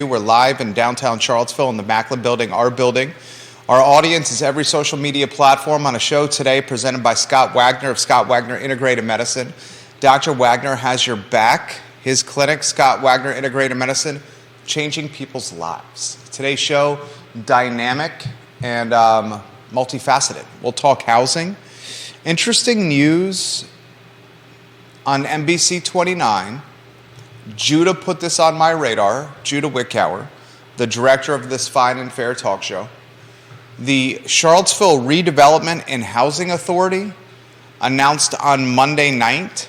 We're live in downtown Charlottesville in the Macklin building, our building. Our audience is every social media platform on a show today presented by Scott Wagner of Scott Wagner Integrated Medicine. Dr. Wagner has your back. His clinic, Scott Wagner Integrated Medicine, changing people's lives. Today's show, dynamic and multifaceted. We'll talk housing. Interesting news on NBC 29. Judah put this on my radar, Judah Wickower, the director of this fine and fair talk show. The Charlottesville Redevelopment and Housing Authority announced on Monday night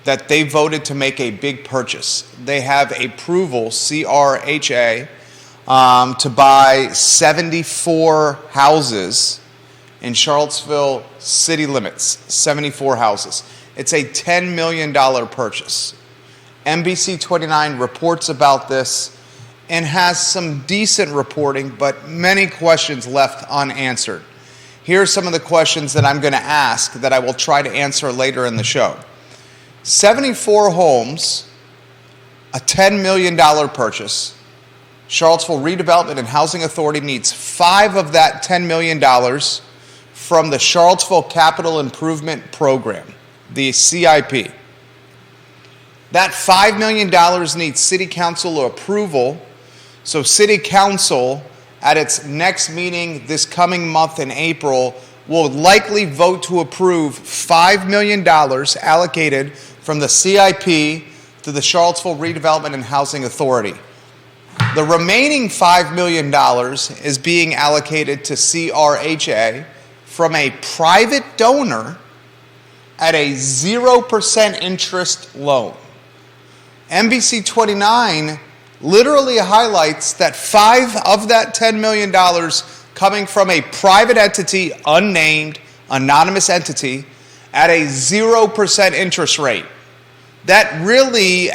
that they voted to make a big purchase. They have approval, CRHA, to buy 74 houses in Charlottesville city limits, 74 houses. It's a $10 million purchase. NBC 29 reports about this and has some decent reporting, but many questions left unanswered. Here are some of the questions that I'm going to ask that I will try to answer later in the show. 74 homes, a $10 million purchase. Charlottesville Redevelopment and Housing Authority needs 5 of that $10 million from the Charlottesville Capital Improvement Program, the CIP. That $5 million needs City Council approval. So City Council, at its next meeting this coming month in April, will likely vote to approve $5 million allocated from the CIP to the Charlottesville Redevelopment and Housing Authority. The remaining $5 million is being allocated to CRHA from a private donor at a 0% interest loan. NBC 29 literally highlights that 5 of that $10 million coming from a private entity, unnamed, anonymous entity, at a 0% interest rate. That really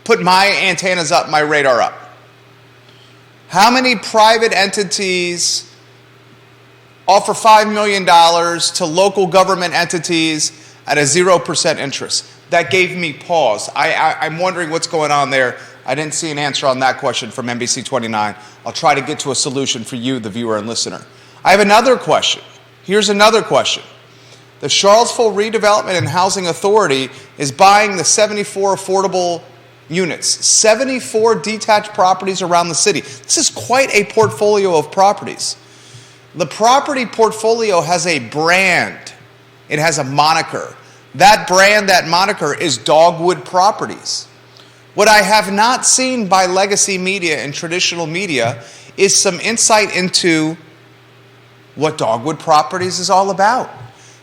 put my antennas up, my radar up. How many private entities offer $5 million to local government entities at a 0% interest? That gave me pause. I'm wondering what's going on there. I didn't see an answer on that question from NBC 29. I'll try to get to a solution for you, the viewer and listener. I have another question. Here's another question. The Charlottesville Redevelopment and Housing Authority is buying the 74 affordable units, 74 detached properties around the city. This is quite a portfolio of properties. The property portfolio has a brand. It has a moniker. That brand, that moniker, is Dogwood Properties. What I have not seen by legacy media and traditional media is some insight into what Dogwood Properties is all about.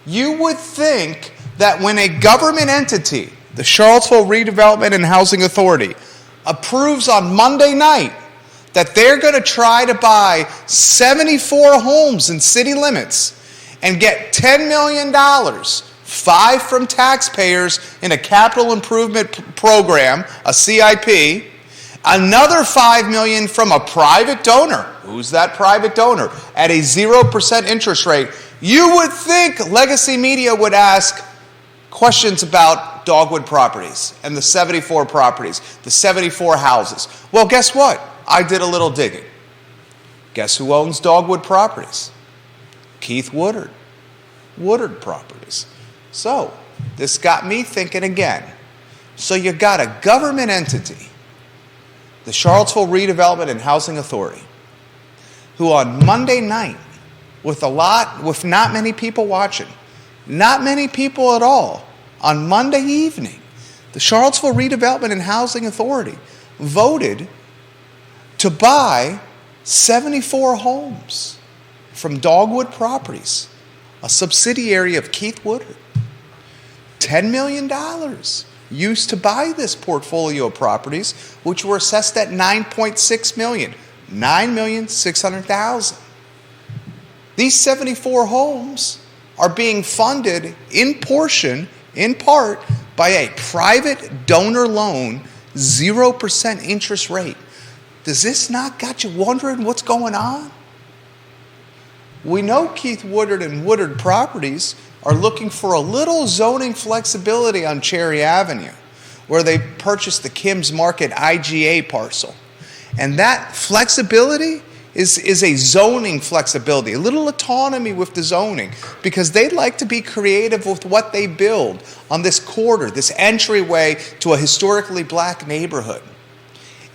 You would think that when a government entity, the Charlottesville Redevelopment and Housing Authority, approves on Monday night that they're going to try to buy 74 homes in city limits and get $10 million, 5 from taxpayers in a capital improvement program, a CIP, another $5 million from a private donor. Who's that private donor? At a 0% interest rate. You would think legacy media would ask questions about Dogwood Properties and the 74 properties, the 74 houses. Well, guess what? I did a little digging. Guess who owns Dogwood Properties? Keith Woodard. Woodard Properties. So, this got me thinking again. So you got a government entity, the Charlottesville Redevelopment and Housing Authority, who on Monday night, with not many people watching, not many people at all, on Monday evening, the Charlottesville Redevelopment and Housing Authority voted to buy 74 homes from Dogwood Properties, a subsidiary of Keith Woodard. $10 million used to buy this portfolio of properties, which were assessed at $9.6 million, $9,600,000. These 74 homes are being funded in part, by a private donor loan, 0% interest rate. Does this not got you wondering what's going on? We know Keith Woodard and Woodard Properties are looking for a little zoning flexibility on Cherry Avenue, where they purchased the Kim's Market IGA parcel. And that flexibility is a zoning flexibility, a little autonomy with the zoning, because they'd like to be creative with what they build on this corridor, this entryway to a historically black neighborhood.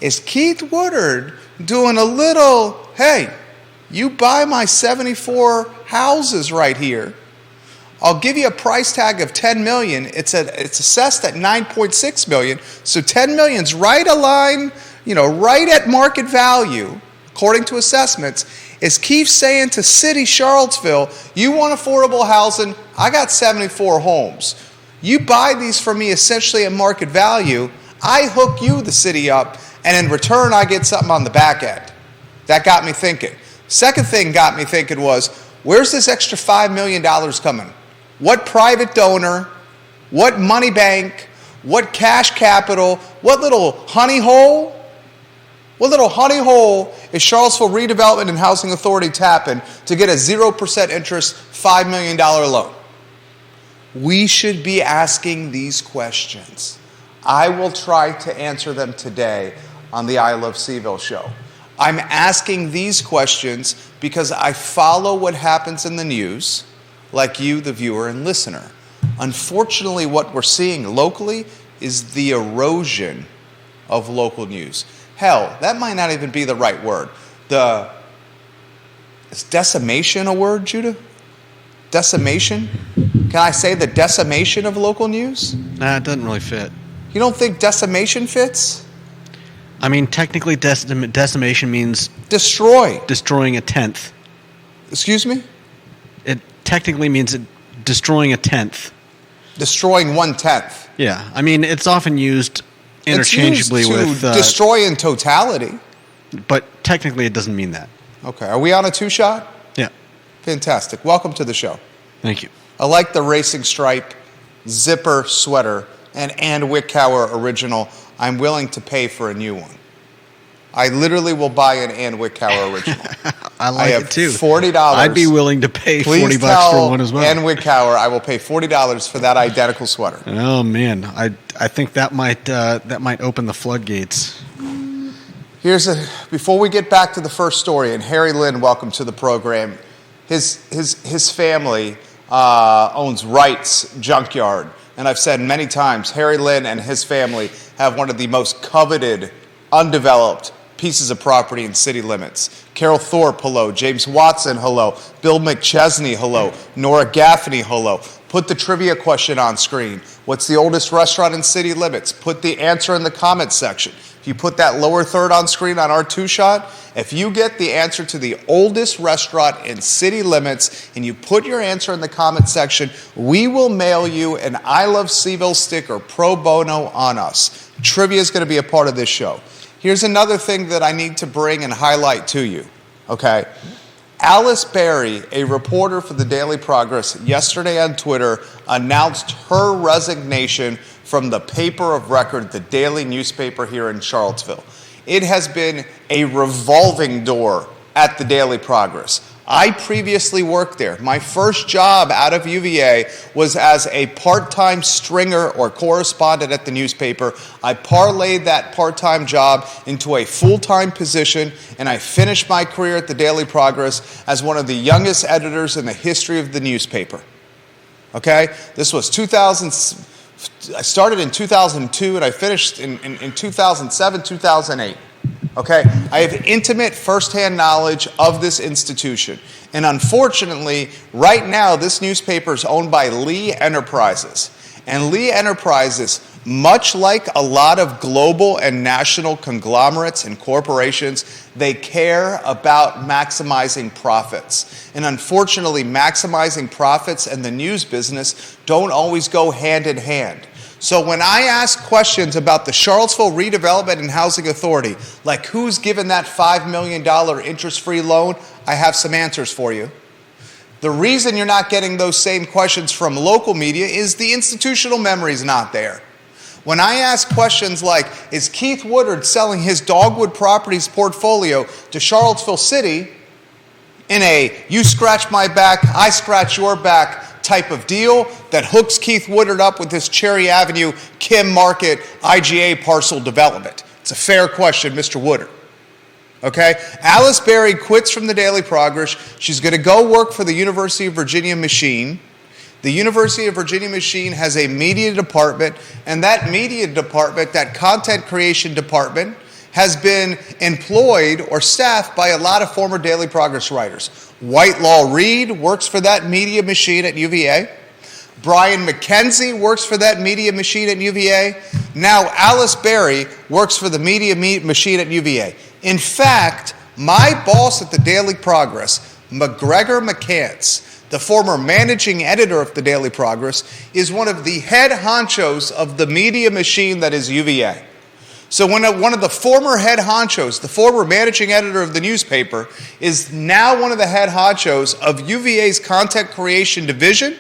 Is Keith Woodard doing a little, hey, you buy my 74 houses right here, I'll give you a price tag of $10 million. It's assessed at $9.6 million, so $10 million's right aligned, right at market value, according to assessments. Is Keith saying to City Charlottesville, you want affordable housing? I got 74 homes. You buy these from me essentially at market value. I hook you, the city, up, and in return, I get something on the back end. That got me thinking. Second thing got me thinking was, where's this extra $5 million coming? What private donor, what money bank, what cash capital, what little honey hole is Charlottesville Redevelopment and Housing Authority tapping to get a 0% interest $5 million loan? We should be asking these questions. I will try to answer them today on the I Love CVille show. I'm asking these questions because I follow what happens in the news, like you, the viewer and listener. Unfortunately, what we're seeing locally is the erosion of local news. Hell, that might not even be the right word. Is decimation a word, Judah? Decimation? Can I say the decimation of local news? Nah, it doesn't really fit. You don't think decimation fits? I mean, technically, decimation means destroying a tenth. Excuse me? It technically means destroying a tenth. Destroying 1/10. Yeah, I mean, it's often used interchangeably with destroy in totality. But technically, it doesn't mean that. Okay, are we on a two-shot? Yeah. Fantastic. Welcome to the show. Thank you. I like the racing stripe zipper sweater and Ann Wickower original. I'm willing to pay for a new one. I literally will buy an Ann Wickower original. I like it too. $40. I'd be willing to pay $40 for one as well. Ann Wickower, I will pay $40 for that identical sweater. Oh man, I think that might open the floodgates. Before we get back to the first story, and Harry Lynn, welcome to the program. His family owns Wright's Junkyard. And I've said many times, Harry Lynn and his family have one of the most coveted, undeveloped pieces of property in city limits. Carol Thorpe, hello. James Watson, hello. Bill McChesney, hello. Nora Gaffney, hello. Put the trivia question on screen. What's the oldest restaurant in city limits? Put the answer in the comments section. If you put that lower third on screen on our two-shot, if you get the answer to the oldest restaurant in city limits and you put your answer in the comment section, we will mail you an I Love CVille sticker pro bono on us. Trivia is going to be a part of this show. Here's another thing that I need to bring and highlight to you, okay? Alice Berry, a reporter for the Daily Progress, yesterday on Twitter announced her resignation from the paper of record, the daily newspaper here in Charlottesville. It has been a revolving door at the Daily Progress. I previously worked there. My first job out of UVA was as a part-time stringer or correspondent at the newspaper. I parlayed that part-time job into a full-time position, and I finished my career at the Daily Progress as one of the youngest editors in the history of the newspaper. Okay? This was 2000. I started in 2002 and I finished in 2007, 2008. Okay, I have intimate firsthand knowledge of this institution. And unfortunately, right now, this newspaper is owned by Lee Enterprises. And Lee Enterprises, much like a lot of global and national conglomerates and corporations, they care about maximizing profits. And unfortunately, maximizing profits and the news business don't always go hand in hand. So when I ask questions about the Charlottesville Redevelopment and Housing Authority, like who's given that $5 million interest-free loan, I have some answers for you. The reason you're not getting those same questions from local media is the institutional memory is not there. When I ask questions like, is Keith Woodard selling his Dogwood Properties portfolio to Charlottesville City in a you scratch my back, I scratch your back type of deal that hooks Keith Woodard up with this Cherry Avenue, Kim Market, IGA parcel development? It's a fair question, Mr. Woodard. Okay? Alice Berry quits from the Daily Progress. She's going to go work for the University of Virginia Machine. The University of Virginia Machine has a media department, and that media department, that content creation department, has been employed or staffed by a lot of former Daily Progress writers. Whitelaw Reid works for that media machine at UVA. Brian McKenzie works for that media machine at UVA. Now Alice Berry works for the media machine at UVA. In fact, my boss at the Daily Progress, McGregor McCants, the former managing editor of the Daily Progress, is one of the head honchos of the media machine that is UVA. So when one of the former head honchos, the former managing editor of the newspaper, is now one of the head honchos of UVA's content creation division,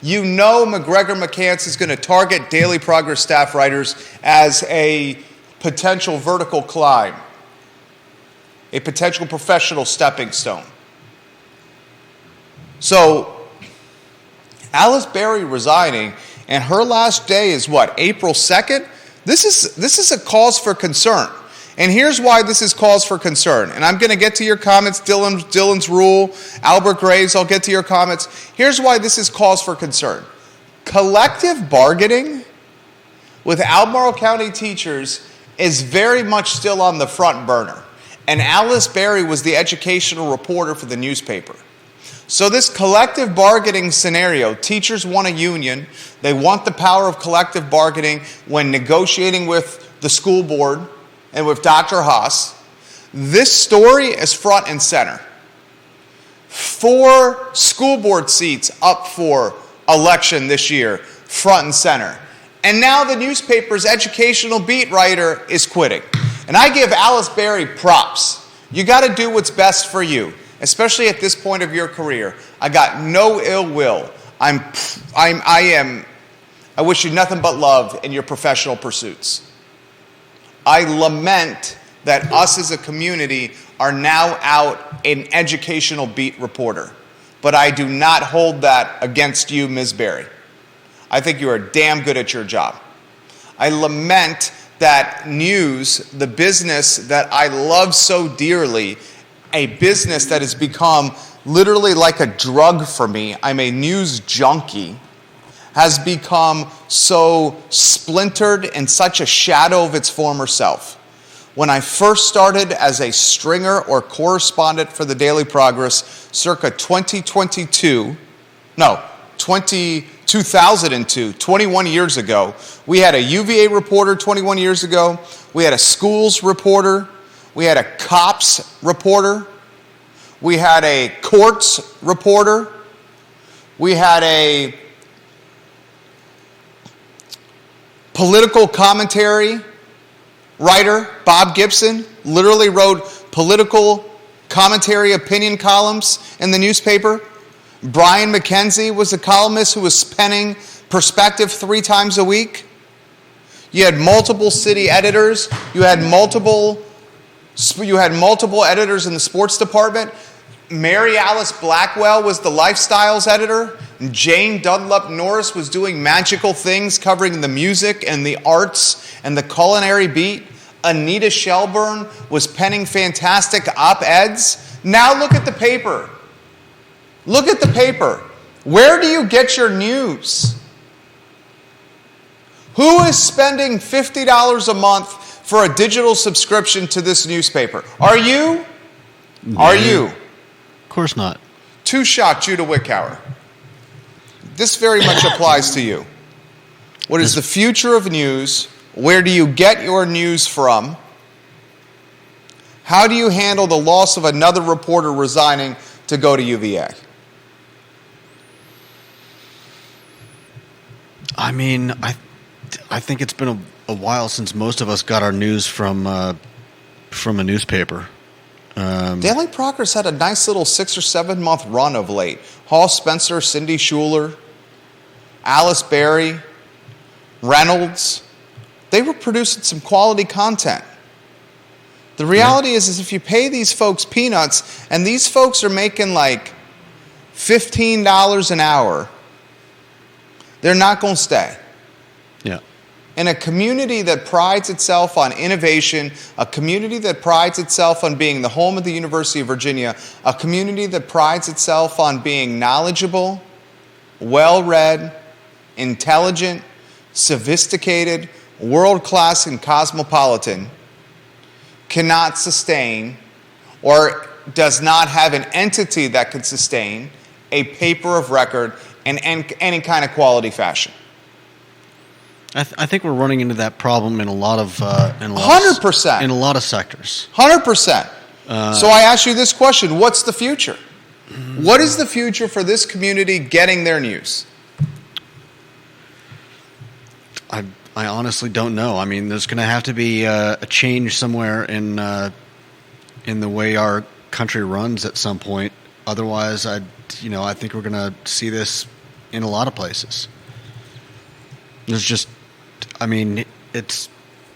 you know McGregor McCants is going to target Daily Progress staff writers as a potential vertical climb, a potential professional stepping stone. So Alice Berry resigning, and her last day is what, April 2nd? This is a cause for concern. And here's why this is cause for concern. And I'm going to get to your comments, Dylan's Rule, Albert Graves, I'll get to your comments. Here's why this is cause for concern. Collective bargaining with Albemarle County teachers is very much still on the front burner. And Alice Berry was the educational reporter for the newspaper. So this collective bargaining scenario, teachers want a union. They want the power of collective bargaining when negotiating with the school board and with Dr. Haas. This story is front and center. 4 school board seats up for election this year, front and center. And now the newspaper's educational beat writer is quitting. And I give Alice Berry props. You got to do what's best for you, especially at this point of your career. I got no ill will. I wish you nothing but love in your professional pursuits. I lament that us as a community are now out an educational beat reporter. But I do not hold that against you, Ms. Berry. I think you are damn good at your job. I lament that news, the business that I love so dearly, a business that has become literally like a drug for me, I'm a news junkie, has become so splintered and such a shadow of its former self. When I first started as a stringer or correspondent for the Daily Progress, circa 2002, 21 years ago, we had a UVA reporter 21 years ago, we had a schools reporter, we had a cops reporter, we had a courts reporter, we had a political commentary writer, Bob Gibson, literally wrote political commentary opinion columns in the newspaper. Brian McKenzie was a columnist who was penning Perspective 3 times a week. You had multiple city editors. You had multiple editors in the sports department. Mary Alice Blackwell was the lifestyles editor. Jane Dunlop Norris was doing magical things covering the music and the arts and the culinary beat. Anita Shelburne was penning fantastic op-eds. Now look at the paper. Look at the paper. Where do you get your news? Who is spending $50 a month for a digital subscription to this newspaper? Are you? No. Are you? Of course not. Two-shot Judah Wickower. This very much applies to you. What is the future of news? Where do you get your news from? How do you handle the loss of another reporter resigning to go to UVA? I mean, I think it's been a while since most of us got our news from a newspaper. Daily Progress had a nice little 6 or 7 month run of late. Hall Spencer, Cindy Schuler, Alice Berry, Reynolds. They were producing some quality content. The reality is if you pay these folks peanuts, and these folks are making like $15 an hour, they're not going to stay. Yeah. In a community that prides itself on innovation, a community that prides itself on being the home of the University of Virginia, a community that prides itself on being knowledgeable, well-read, intelligent, sophisticated, world-class, and cosmopolitan, cannot sustain or does not have an entity that could sustain a paper of record in any kind of quality fashion. I think we're running into that problem in a lot of 100%. In a lot of sectors. 100%. So I ask you this question: what's the future? What is the future for this community getting their news? I honestly don't know. I mean, there's going to have to be a change somewhere in the way our country runs at some point. Otherwise, I think we're going to see this in a lot of places. There's just, I mean, it's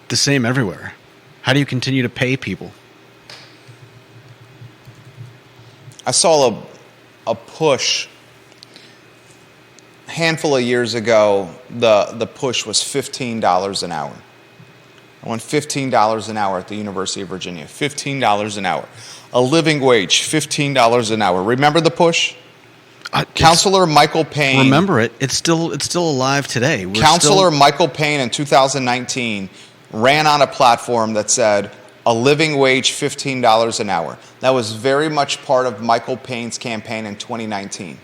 the same everywhere. How do you continue to pay people? I saw a push a handful of years ago. The push was $15 an hour. I went $15 an hour at the University of Virginia. $15 an hour. A living wage, $15 an hour. Remember the push? Counselor Michael Payne. Remember it. It's still alive today. Counselor Michael Payne in 2019 ran on a platform that said a living wage $15 an hour. That was very much part of Michael Payne's campaign in 2019.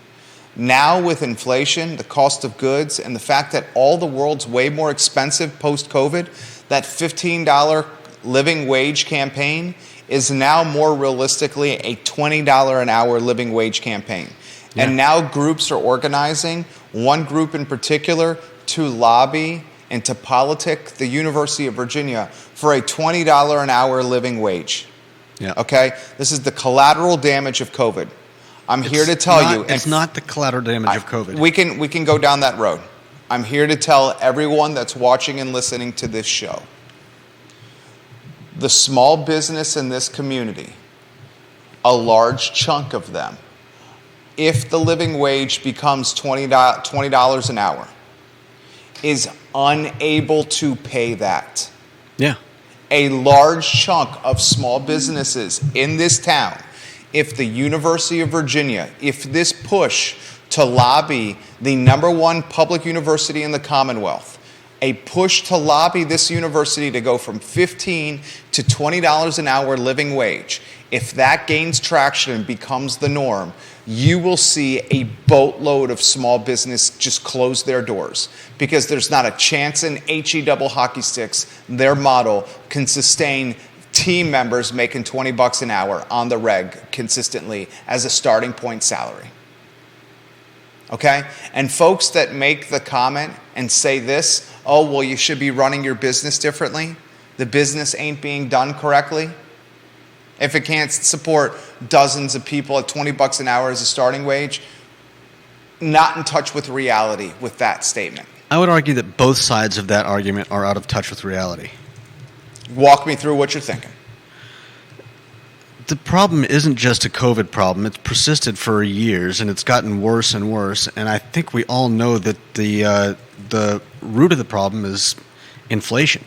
Now with inflation, the cost of goods, and the fact that all the world's way more expensive post-COVID, that $15 living wage campaign is now more realistically a $20 an hour living wage campaign. Yeah. And now groups are organizing, one group in particular, to lobby and to politic the University of Virginia for a $20 an hour living wage. Yeah. Okay? This is the collateral damage of COVID. I'm here to tell you. It's not the collateral damage of COVID. We can go down that road. I'm here to tell everyone that's watching and listening to this show. The small business in this community, a large chunk of them, if the living wage becomes $20 an hour, is unable to pay that. Yeah. A large chunk of small businesses in this town, if the University of Virginia, if this push to lobby the #1 public university in the Commonwealth, a push to lobby this university to go from $15 to $20 an hour living wage, if that gains traction and becomes the norm, you will see a boatload of small business just close their doors because there's not a chance in HE double hockey sticks their model can sustain team members making $20 an hour on the reg consistently as a starting point salary. Okay? And folks that make the comment and say this, oh, well, you should be running your business differently. The business ain't being done correctly. If it can't support dozens of people at $20 an hour as a starting wage, not in touch with reality with that statement. I would argue that both sides of that argument are out of touch with reality. Walk me through what you're thinking. The problem isn't just a COVID problem. It's persisted for years, and it's gotten worse and worse. And I think we all know that the root of the problem is inflation.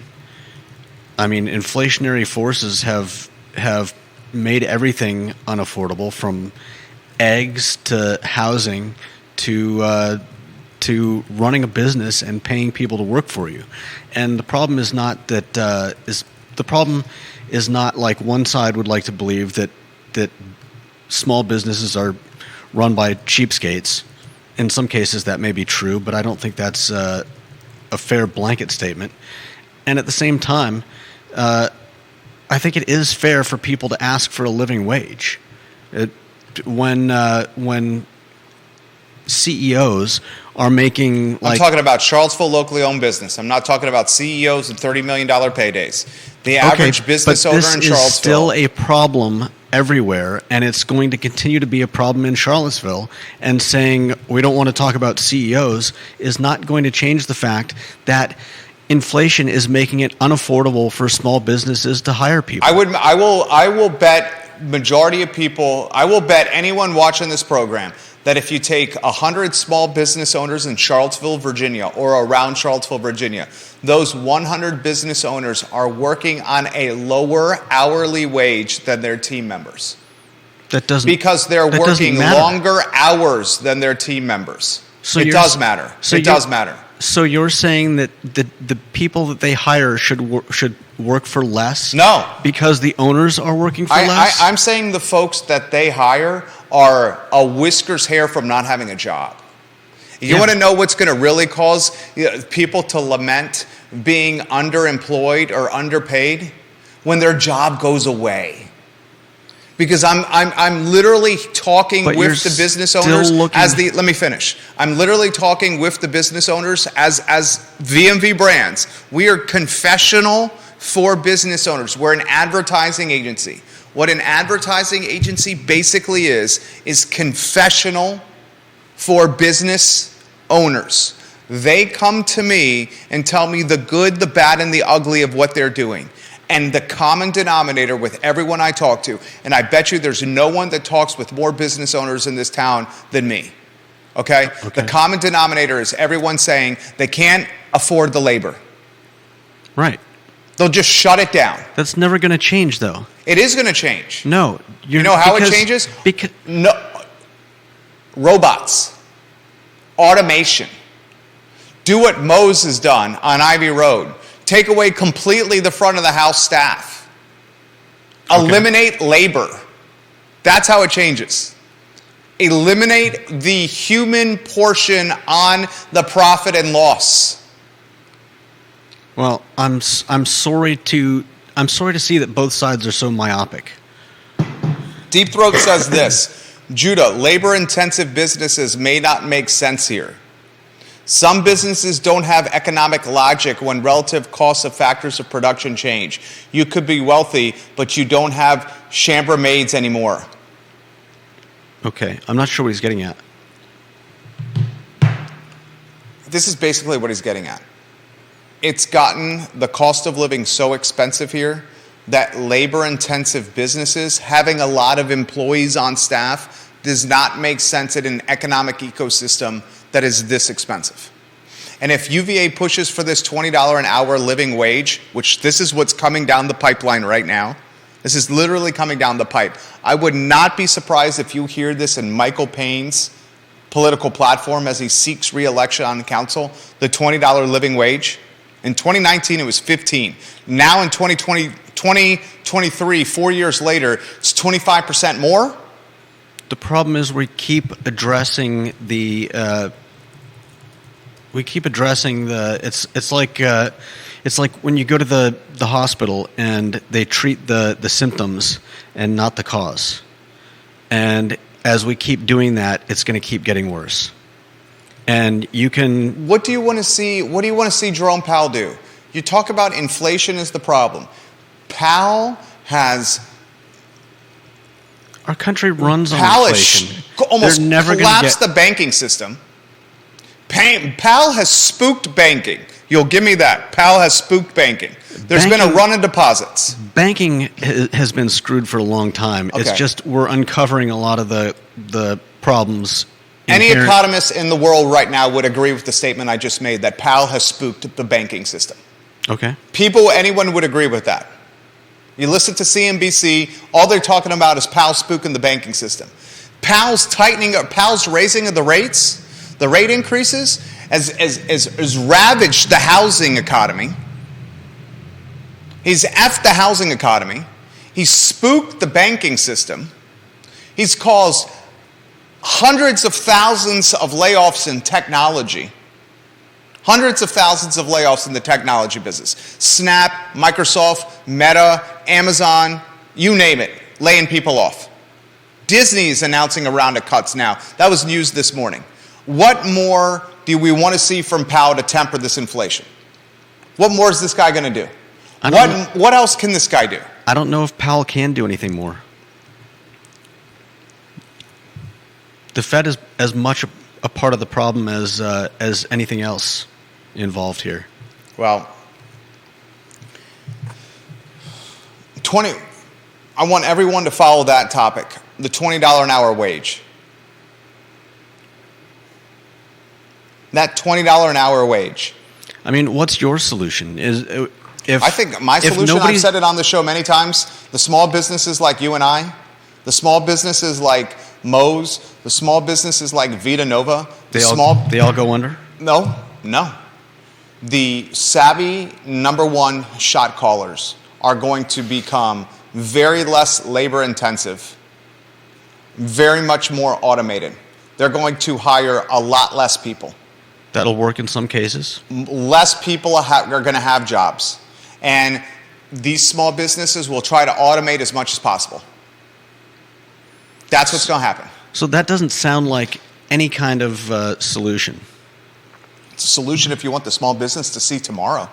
I mean, inflationary forces have made everything unaffordable, from eggs to housing to running a business and paying people to work for you. And the problem is not that the problem is not like one side would like to believe that small businesses are run by cheapskates. In some cases that may be true, but I don't think that's a fair blanket statement. And at the same time, I think it is fair for people to ask for a living wage. When CEOs are making like... I'm talking about Charlottesville locally owned business. I'm not talking about CEOs and $30 million paydays. The average business owner in Charlottesville... This is still a problem everywhere, and it's going to continue to be a problem in Charlottesville. And saying we don't want to talk about CEOs is not going to change the fact that inflation is making it unaffordable for small businesses to hire people. I will bet majority of people, I will bet anyone watching this program that if you take 100 small business owners in Charlottesville, Virginia, or around Charlottesville, Virginia, those 100 business owners are working on a lower hourly wage than their team members. Because they're working longer hours than their team members. So it does matter. It does matter. So you're saying that the people that they hire should work for less? No. Because the owners are working for less? I'm saying the folks that they hire are a whisker's hair from not having a job. You want to know what's going to really cause people to lament being underemployed or underpaid? When their job goes away. Because I'm literally talking with the business owners let me finish. I'm literally talking with the business owners as VMV Brands. We are confessional for business owners. We're an advertising agency. What an advertising agency basically is confessional for business owners. They come to me and tell me the good, the bad, and the ugly of what they're doing. And the common denominator with everyone I talk to, and I bet you there's no one that talks with more business owners in this town than me, okay? The common denominator is everyone saying they can't afford the labor. Right. They'll just shut it down. That's never going to change, though. It is going to change. No. You know how it changes? No. Robots. Automation. Do what Moe's has done on Ivy Road. Take away completely the front of the house staff. Eliminate labor. That's how it changes. Eliminate the human portion on the profit and loss. Well, I'm sorry to see that both sides are so myopic. Deep Throat says this, Judah, labor-intensive businesses may not make sense here. Some businesses don't have economic logic when relative costs of factors of production change. You could be wealthy, but you don't have chambermaids anymore. Okay, I'm not sure what he's getting at. This is basically what he's getting at. It's gotten the cost of living so expensive here that labor-intensive businesses, having a lot of employees on staff, does not make sense in an economic ecosystem that is this expensive. And if UVA pushes for this $20 an hour living wage, which this is what's coming down the pipeline right now, this is literally coming down the pipe. I would not be surprised if you hear this in Michael Payne's political platform as he seeks re-election on council, the $20 living wage. In 2019, it was 15. Now in 2023, 4 years later, it's 25% more. The problem is we keep addressing the. It's like when you go to the hospital and they treat the symptoms and not the cause. And as we keep doing that, it's going to keep getting worse. And you can. What do you want to see? What do you want to see Jerome Powell do? You talk about inflation is the problem. Powell has. Our country runs on inflation. Almost collapsed the banking system. Powell has spooked banking. You'll give me that. Powell has spooked banking. There's been a run of deposits. Banking has been screwed for a long time. Okay. It's just we're uncovering a lot of the problems. Any economist in the world right now would agree with the statement I just made that Powell has spooked the banking system. Okay. Anyone would agree with that. You listen to CNBC, all they're talking about is Powell spooking the banking system. Powell's raising of the rates, the rate increases, has ravaged the housing economy. He's effed the housing economy. He's spooked the banking system. He's caused hundreds of thousands of layoffs in technology. Hundreds of thousands of layoffs in the technology business. Snap, Microsoft, Meta, Amazon, you name it, laying people off. Disney is announcing a round of cuts now. That was news this morning. What more do we want to see from Powell to temper this inflation? What more is this guy going to do? What else can this guy do? I don't know if Powell can do anything more. The Fed is as much a part of the problem as anything else involved here. Well, I want everyone to follow that topic, the $20 an hour wage. That $20 an hour wage. I mean, what's your solution? I think my solution, I've said it on the show many times, the small businesses like you and I, the small businesses like Moe's, the small businesses like Vita Nova. They all go under? No. The savvy number one shot callers are going to become very less labor intensive, very much more automated. They're going to hire a lot less people. That'll work in some cases. Less people are going to have jobs. And these small businesses will try to automate as much as possible. That's what's going to happen. So that doesn't sound like any kind of solution. It's a solution if you want the small business to see tomorrow.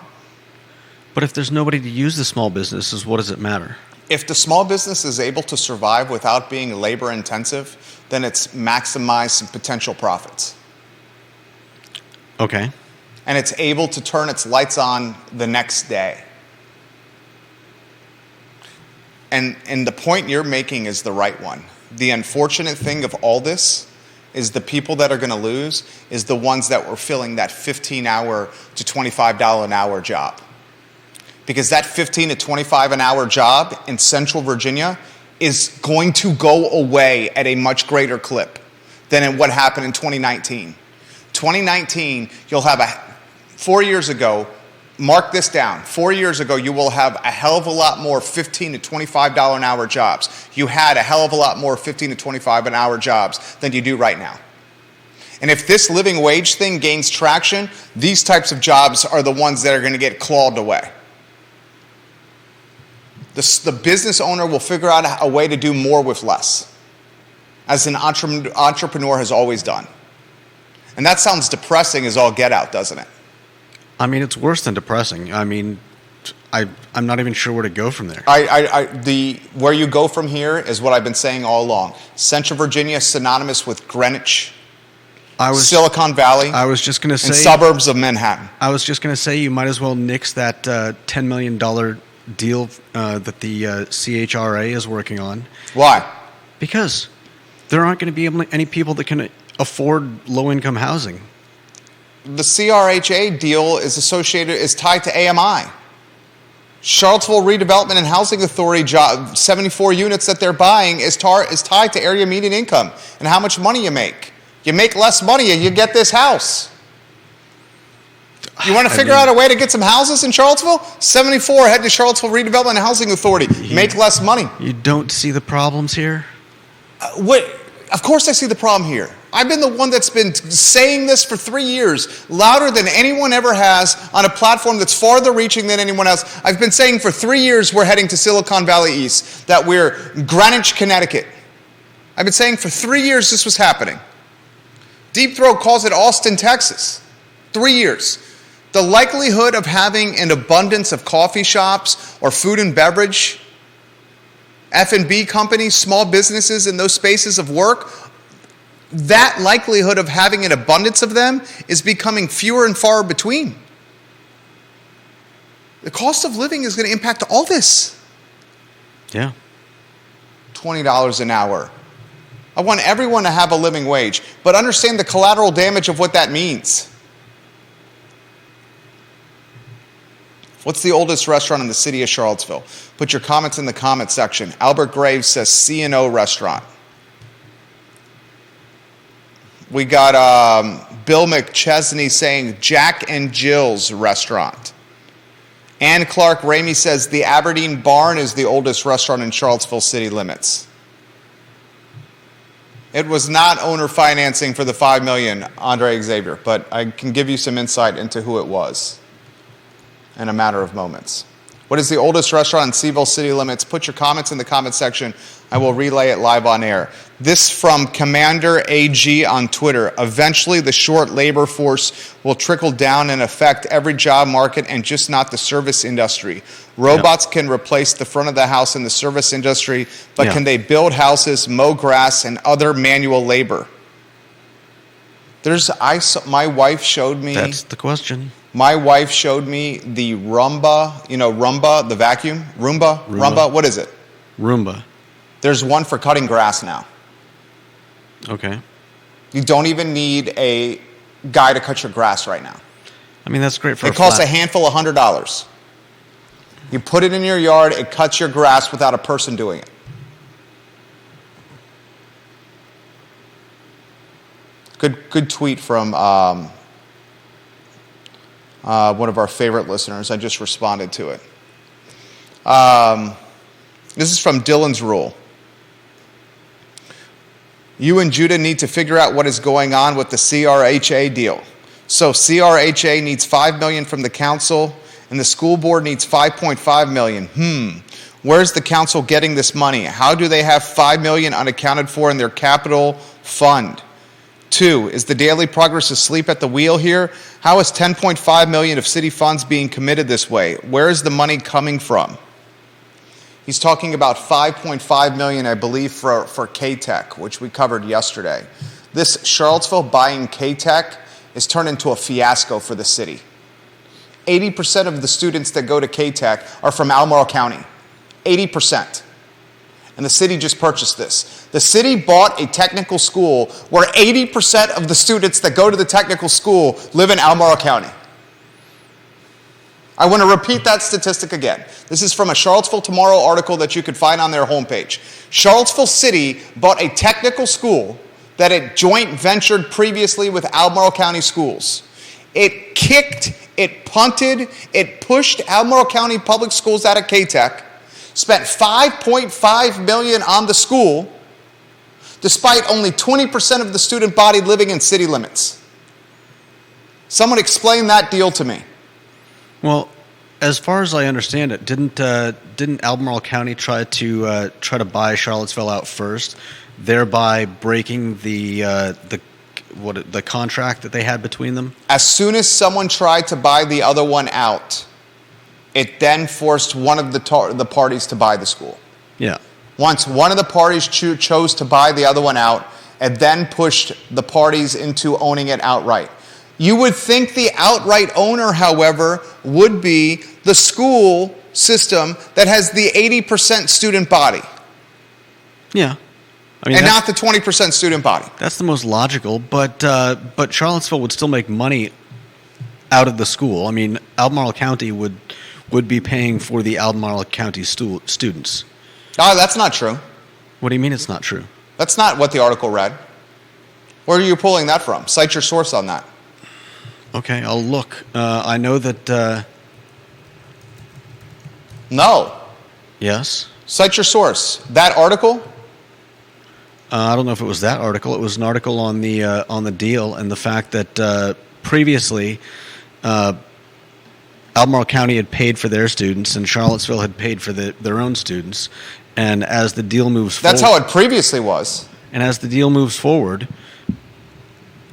But if there's nobody to use the small businesses, what does it matter? If the small business is able to survive without being labor intensive, then it's maximized some potential profits. Okay. And it's able to turn its lights on the next day. And the point you're making is the right one. The unfortunate thing of all this is the people that are going to lose is the ones that were filling that 15-hour to $25 an hour job. Because that 15 to 25 an hour job in Central Virginia is going to go away at a much greater clip than in what happened in 2019. 2019, you'll have 4 years ago, mark this down, 4 years ago, you will have a hell of a lot more $15 to $25 an hour jobs. You had a hell of a lot more $15 to $25 an hour jobs than you do right now. And if this living wage thing gains traction, these types of jobs are the ones that are going to get clawed away. The business owner will figure out a way to do more with less, as an entrepreneur has always done. And that sounds depressing as all get out, doesn't it? I mean, it's worse than depressing. I mean, I'm not even sure where to go from there. Where you go from here is what I've been saying all along. Central Virginia is synonymous with Greenwich, Silicon Valley. I was just going to say, and suburbs of Manhattan. I was just going to say you might as well nix that $10 million deal that the CRHA is working on. Why? Because there aren't going to be any people that can afford low-income housing. The CRHA deal is tied to AMI. Charlottesville Redevelopment and Housing Authority 74 units that they're buying is tied to area median income and how much money you make. You make less money and you get this house. You want to figure out a way to get some houses in Charlottesville? 74, head to Charlottesville Redevelopment and Housing Authority. Make less money. You don't see the problems here? Of course I see the problem here. I've been the one that's been saying this for 3 years, louder than anyone ever has on a platform that's farther reaching than anyone else. I've been saying for 3 years we're heading to Silicon Valley East, that we're Greenwich, Connecticut. I've been saying for 3 years this was happening. Deep Throat calls it Austin, Texas. 3 years. The likelihood of having an abundance of coffee shops or food and beverage, F&B companies, small businesses in those spaces of work, that likelihood of having an abundance of them is becoming fewer and far between. The cost of living is going to impact all this. Yeah. $20 an hour. I want everyone to have a living wage, but understand the collateral damage of what that means. What's the oldest restaurant in the city of Charlottesville? Put your comments in the comment section. Albert Graves says C&O Restaurant. We got Bill McChesney saying Jack and Jill's Restaurant. Ann Clark Ramey says the Aberdeen Barn is the oldest restaurant in Charlottesville city limits. It was not owner financing for the $5 million, Andre Xavier, but I can give you some insight into who it was in a matter of moments. What is the oldest restaurant in CVille city limits? Put your comments in the comment section. I will relay it live on air. This from Commander AG on Twitter. Eventually, the short labor force will trickle down and affect every job market and just not the service industry. Robots can replace the front of the house in the service industry, but can they build houses, mow grass, and other manual labor? My wife showed me. That's the question. My wife showed me the Roomba, Roomba, the vacuum? Roomba, what is it? Roomba. There's one for cutting grass now. Okay. You don't even need a guy to cut your grass right now. I mean, that's great for It costs a handful of $100. You put it in your yard, it cuts your grass without a person doing it. Good tweet from one of our favorite listeners. I just responded to it. This is from Dylan's Rule. You and Judah need to figure out what is going on with the CRHA deal. So CRHA needs $5 million from the council, and the school board needs $5.5 million. Where's the council getting this money? How do they have $5 million unaccounted for in their capital fund? 2, is the Daily Progress asleep at the wheel here? How is $10.5 million of city funds being committed this way? Where is the money coming from? He's talking about $5.5 million, I believe, for K-Tech, which we covered yesterday. This Charlottesville buying K-Tech is turned into a fiasco for the city. 80% of the students that go to K-Tech are from Albemarle County. 80%. And the city just purchased this. The city bought a technical school where 80% of the students that go to the technical school live in Albemarle County. I want to repeat that statistic again. This is from a Charlottesville Tomorrow article that you could find on their homepage. Charlottesville City bought a technical school that it joint ventured previously with Albemarle County Schools. It kicked, it punted, it pushed Albemarle County Public Schools out of K-Tech, spent $5.5 million on the school, despite only 20% of the student body living in city limits. Someone explain that deal to me. Well, as far as I understand it, didn't Albemarle County try to buy Charlottesville out first, thereby breaking the contract that they had between them? As soon as someone tried to buy the other one out, it then forced one of the parties to buy the school. Yeah. Once one of the parties chose to buy the other one out, it then pushed the parties into owning it outright. You would think the outright owner, however, would be the school system that has the 80% student body. Yeah. I mean, and not the 20% student body. That's the most logical, but Charlottesville would still make money out of the school. I mean, Albemarle County would be paying for the Albemarle County students. Oh, that's not true. What do you mean it's not true? That's not what the article read. Where are you pulling that from? Cite your source on that. Okay, I'll look. I know that... No. Yes? Cite your source. That article? I don't know if it was that article. It was an article on the deal and the fact that previously Albemarle County had paid for their students and Charlottesville had paid for their own students. And as the deal moves forward... That's how it previously was. And as the deal moves forward...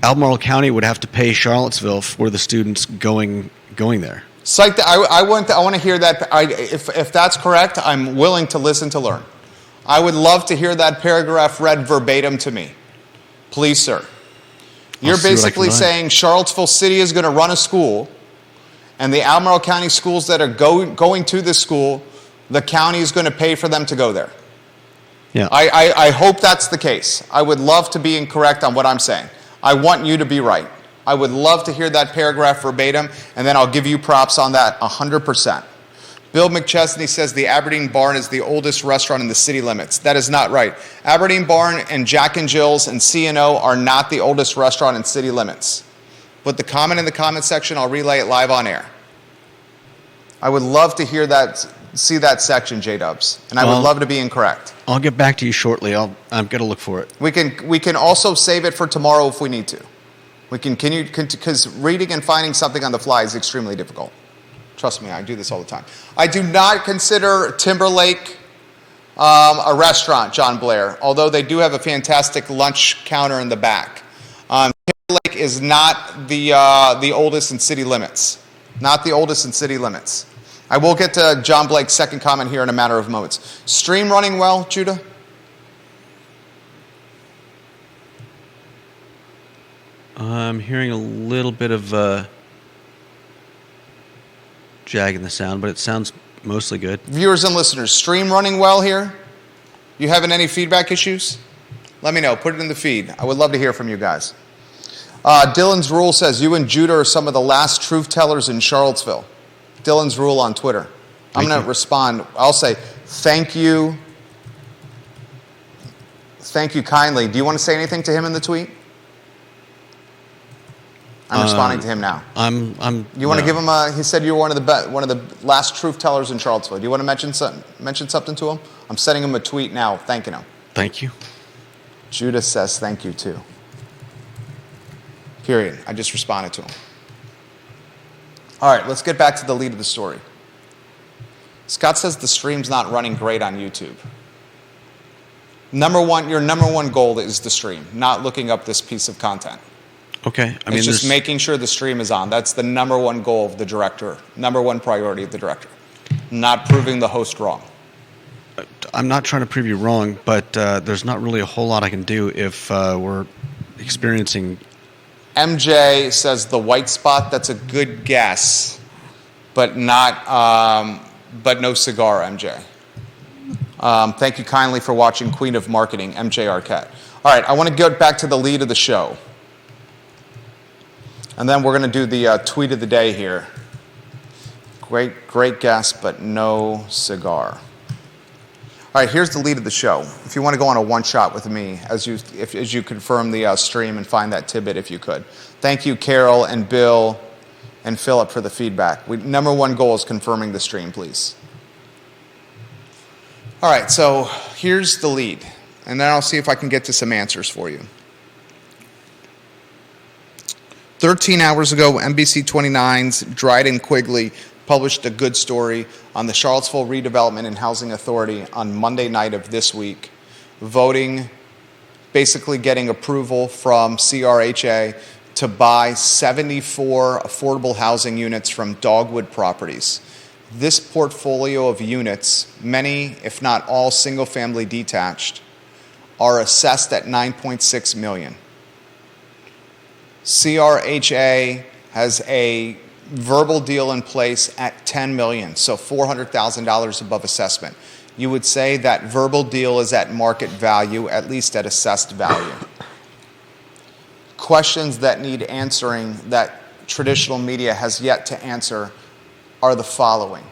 Albemarle County would have to pay Charlottesville for the students going there. Cite that. I want to hear that. If that's correct, I'm willing to listen to learn. I would love to hear that paragraph read verbatim to me. Please, sir. You're basically saying Charlottesville City is going to run a school, and the Albemarle County schools that are going to this school, the county is going to pay for them to go there. Yeah. I hope that's the case. I would love to be incorrect on what I'm saying. I want you to be right. I would love to hear that paragraph verbatim, and then I'll give you props on that 100%. Bill McChesney says the Aberdeen Barn is the oldest restaurant in the city limits. That is not right. Aberdeen Barn and Jack and Jill's and C&O are not the oldest restaurant in city limits. Put the comment in the comment section. I'll relay it live on air. I would love to hear that, see that section, J-Dubs, and I would love to be incorrect. I'll get back to you shortly. I'm going to look for it. We can also save it for tomorrow if we need to. We can continue, because reading and finding something on the fly is extremely difficult. Trust me, I do this all the time. I do not consider Timberlake a restaurant, John Blair, although they do have a fantastic lunch counter in the back. Timberlake is not the oldest in city limits. Not the oldest in city limits. I will get to John Blake's second comment here in a matter of moments. Stream running well, Judah? I'm hearing a little bit of jag in the sound, but it sounds mostly good. Viewers and listeners, stream running well here? You having any feedback issues? Let me know. Put it in the feed. I would love to hear from you guys. Dylan's Rule says, you and Judah are some of the last truth tellers in Charlottesville. Dylan's Rule on Twitter. I'm going to respond. I'll say, thank you. Thank you kindly. Do you want to say anything to him in the tweet? I'm responding to him now. You want to give him he said you were one of the last truth tellers in Charlottesville. Do you want to mention something to him? I'm sending him a tweet now thanking him. Thank you. Judah says thank you too. Period. I just responded to him. All right, let's get back to the lead of the story. Scott says the stream's not running great on YouTube. Your number one goal is the stream, not looking up this piece of content. Okay. It's just making sure the stream is on. That's the number one goal of the director, number one priority of the director, not proving the host wrong. I'm not trying to prove you wrong, but there's not really a whole lot I can do if we're experiencing... MJ says the white spot, that's a good guess, but no cigar, MJ. Thank you kindly for watching Queen of Marketing, MJ Arquette. All right, I want to get back to the lead of the show. And then we're going to do the tweet of the day here. Great guess, but no cigar. All right, here's the lead of the show. If you want to go on a one-shot with me as you confirm the stream and find that tidbit if you could. Thank you, Carol and Bill and Philip for the feedback. Number one goal is confirming the stream, please. All right, so here's the lead, and then I'll see if I can get to some answers for you. 13 hours ago, NBC 29's Dryden Quigley published a good story on the Charlottesville Redevelopment and Housing Authority on Monday night of this week, basically getting approval from CRHA to buy 74 affordable housing units from Dogwood Properties. This portfolio of units, many, if not all, single-family detached, are assessed at $9.6 million. CRHA has a verbal deal in place at $10 million, so $400,000 above assessment. You would say that verbal deal is at market value, at least at assessed value. Questions that need answering that traditional media has yet to answer are the following.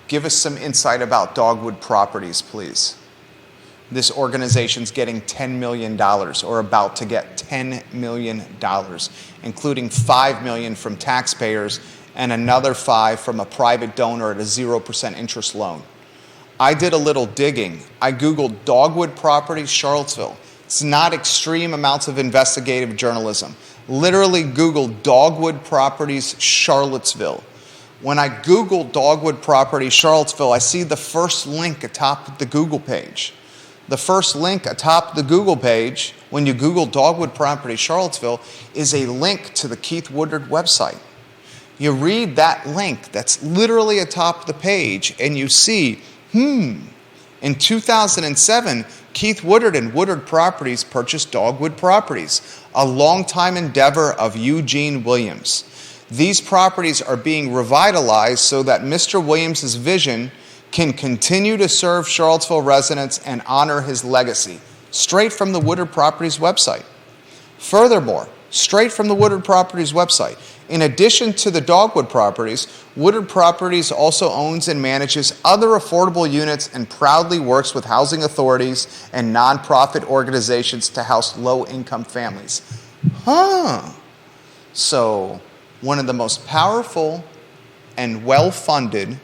Give us some insight about Dogwood Properties, please. This organization's getting $10 million, or about to get $10 million, including $5 million from taxpayers and another $5 million from a private donor at a 0% interest loan. I did a little digging. I Googled Dogwood Properties Charlottesville. It's not extreme amounts of investigative journalism. Literally Googled Dogwood Properties Charlottesville. When I Google Dogwood Properties Charlottesville, I see the first link atop the Google page. The first link atop the Google page, when you Google Dogwood Properties Charlottesville, is a link to the Keith Woodard website. You read that link that's literally atop the page, and you see, in 2007, Keith Woodard and Woodard Properties purchased Dogwood Properties, a longtime endeavor of Eugene Williams. These properties are being revitalized so that Mr. Williams' vision can continue to serve Charlottesville residents and honor his legacy, straight from the Woodard Properties website. Furthermore, straight from the Woodard Properties website, in addition to the Dogwood Properties, Woodard Properties also owns and manages other affordable units and proudly works with housing authorities and nonprofit organizations to house low-income families. So, one of the most powerful and well-funded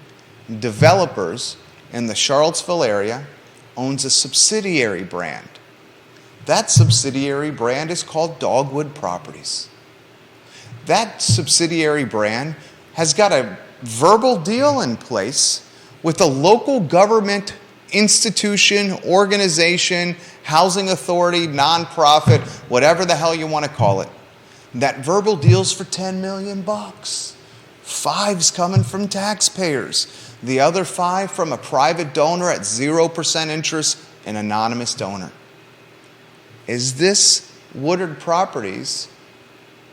developers in the Charlottesville area owns a subsidiary brand. That subsidiary brand is called Dogwood Properties. That subsidiary brand has got a verbal deal in place with a local government institution, organization, housing authority, nonprofit, whatever the hell you want to call it. That verbal deal's for $10 million. $5's coming from taxpayers. The other $5 from a private donor at 0% interest, an anonymous donor. Is this Woodard Properties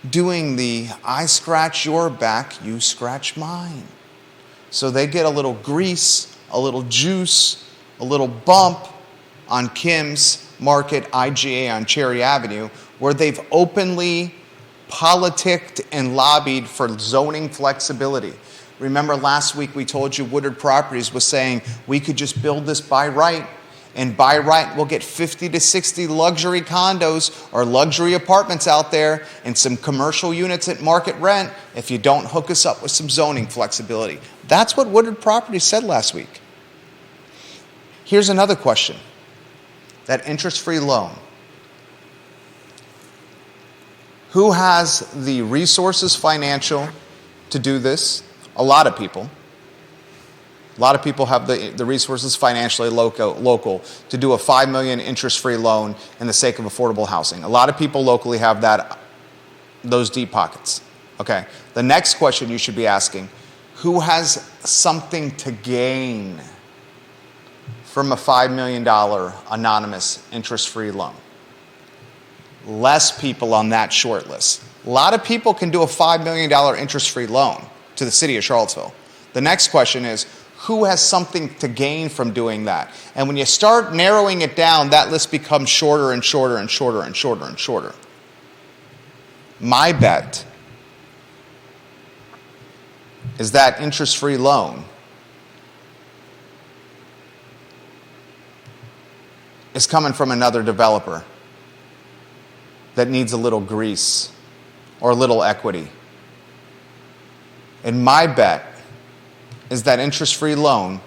doing the I scratch your back, you scratch mine? So they get a little grease, a little juice, a little bump on Kim's Market IGA on Cherry Avenue, where they've openly politicked and lobbied for zoning flexibility. Remember last week we told you Woodard Properties was saying we could just build this by right, and by right we'll get 50 to 60 luxury condos or luxury apartments out there and some commercial units at market rent if you don't hook us up with some zoning flexibility. That's what Woodard Properties said last week. Here's another question. That interest-free loan. Who has the resources financial to do this? A lot of people. A lot of people have the resources financially local to do a $5 million interest-free loan in the sake of affordable housing. A lot of people locally have those deep pockets. Okay. The next question you should be asking, who has something to gain from a $5 million anonymous interest-free loan? Less people on that short list. A lot of people can do a $5 million interest-free loan to the city of Charlottesville. The next question is, who has something to gain from doing that? And when you start narrowing it down, that list becomes shorter and shorter and shorter and shorter and shorter. My bet is that interest-free loan is coming from another developer that needs a little grease or a little equity. And my bet is that interest-free loan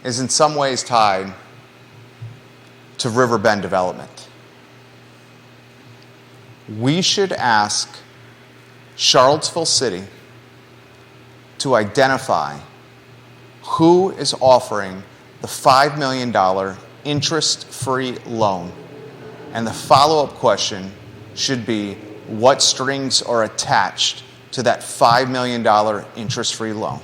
is in some ways tied to Riverbend development. We should ask Charlottesville City to identify who is offering the $5 million interest-free loan. And the follow-up question should be, what strings are attached to that $5 million interest-free loan?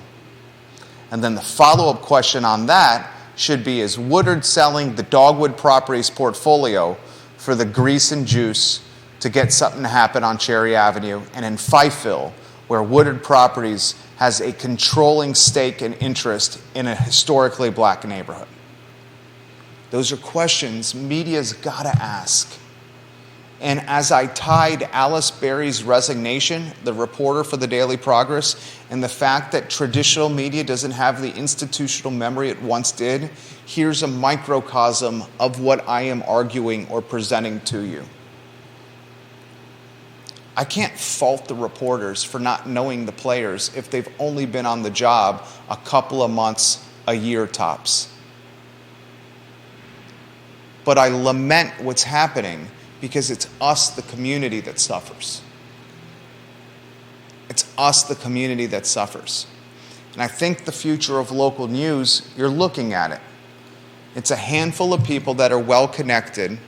And then the follow-up question on that should be, is Woodard selling the Dogwood Properties portfolio for the grease and juice to get something to happen on Cherry Avenue and in Fifeville, where Woodard Properties has a controlling stake and interest in a historically black neighborhood? Those are questions media's got to ask. And as I tied Alice Berry's resignation, the reporter for the Daily Progress, and the fact that traditional media doesn't have the institutional memory it once did, here's a microcosm of what I am arguing or presenting to you. I can't fault the reporters for not knowing the players if they've only been on the job a couple of months, a year tops. But I lament what's happening because it's us, the community, that suffers. It's us, the community, that suffers. And I think the future of local news, you're looking at it. It's a handful of people that are well-connected,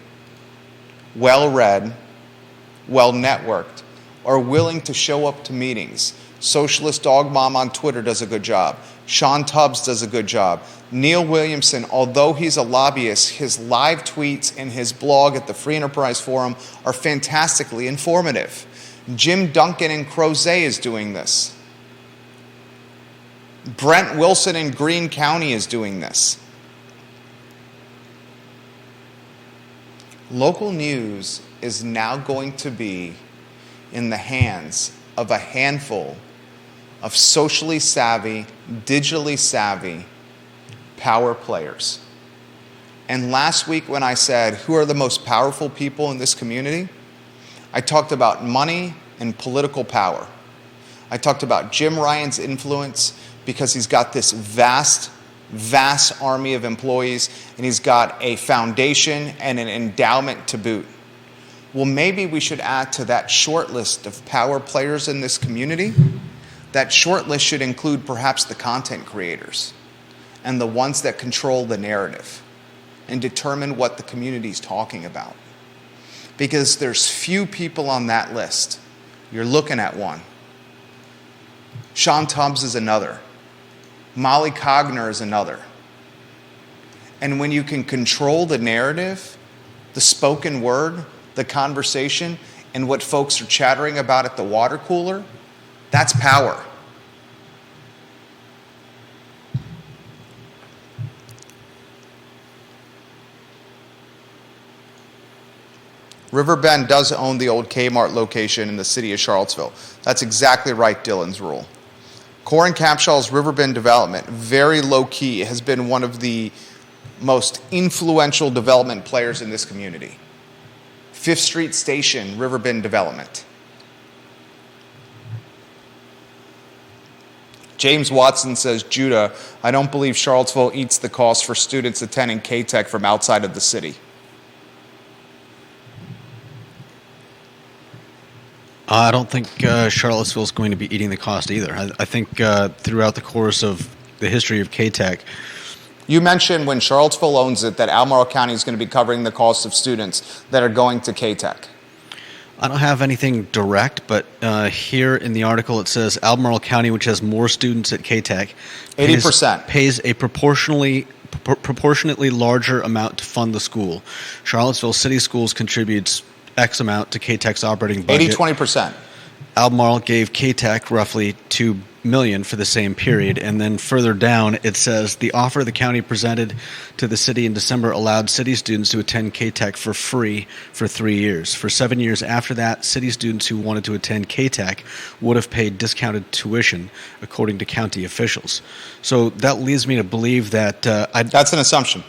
well-read, well-networked, are willing to show up to meetings. Socialist Dog Mom on Twitter does a good job. Sean Tubbs does a good job. Neil Williamson, although he's a lobbyist, his live tweets and his blog at the Free Enterprise Forum are fantastically informative. Jim Duncan in Crozet is doing this. Brent Wilson in Greene County is doing this. Local news is now going to be in the hands of a handful of socially savvy, digitally savvy power players. And last week when I said, who are the most powerful people in this community? I talked about money and political power. I talked about Jim Ryan's influence because he's got this vast army of employees, and he's got a foundation and an endowment to boot. Well, maybe we should add to that short list of power players in this community. That short list should include perhaps the content creators and the ones that control the narrative and determine what the community's talking about. Because there's few people on that list. You're looking at one. Sean Tubbs is another. Molly Cogner is another. And when you can control the narrative, the spoken word, the conversation, and what folks are chattering about at the water cooler, that's power. Riverbend does own the old Kmart location in the city of Charlottesville. That's exactly right, Dylan's rule. Corin Capshaw's Riverbend development, very low-key, has been one of the most influential development players in this community. 5th Street Station, Riverbend development. James Watson says, Judah, I don't believe Charlottesville eats the cost for students attending K-Tech from outside of the city. I don't think Charlottesville is going to be eating the cost either. I think throughout the course of the history of K-Tech, you mentioned when Charlottesville owns it that Albemarle County is going to be covering the cost of students that are going to K-Tech. I don't have anything direct, but here in the article it says Albemarle County, which has more students at K-Tech, 80% pays a proportionately larger amount to fund the school. Charlottesville City Schools contributes X amount to K-Tech's operating budget. 20%. Albemarle gave K-Tech roughly $2 million for the same period, and then further down it says the offer the county presented to the city in December allowed city students to attend K-Tech for free for 3 years. For 7 years after that, city students who wanted to attend K-Tech would have paid discounted tuition, according to county officials. So that leads me to believe that That's an assumption.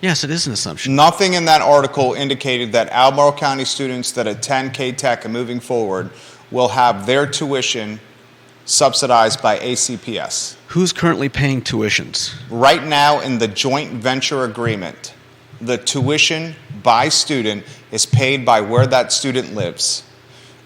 Yes, it is an assumption. Nothing in that article indicated that Albemarle County students that attend K-Tech and moving forward will have their tuition subsidized by ACPS. Who's currently paying tuitions? Right now in the joint venture agreement, the tuition by student is paid by where that student lives.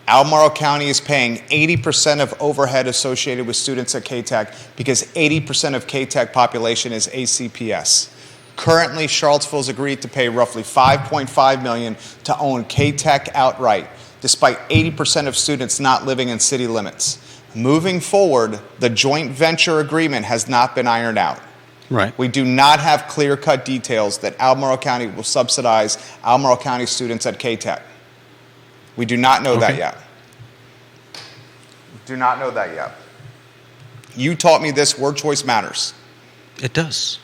Albemarle County is paying 80% of overhead associated with students at K-Tech because 80% of K-Tech population is ACPS. Currently, Charlottesville has agreed to pay roughly $5.5 million to own K-Tech outright, despite 80% of students not living in city limits. Moving forward, the joint venture agreement has not been ironed out. Right. We do not have clear-cut details that Albemarle County will subsidize Albemarle County students at K-Tech. We do not know that yet. Do not know that yet. You taught me this, word choice matters. It does.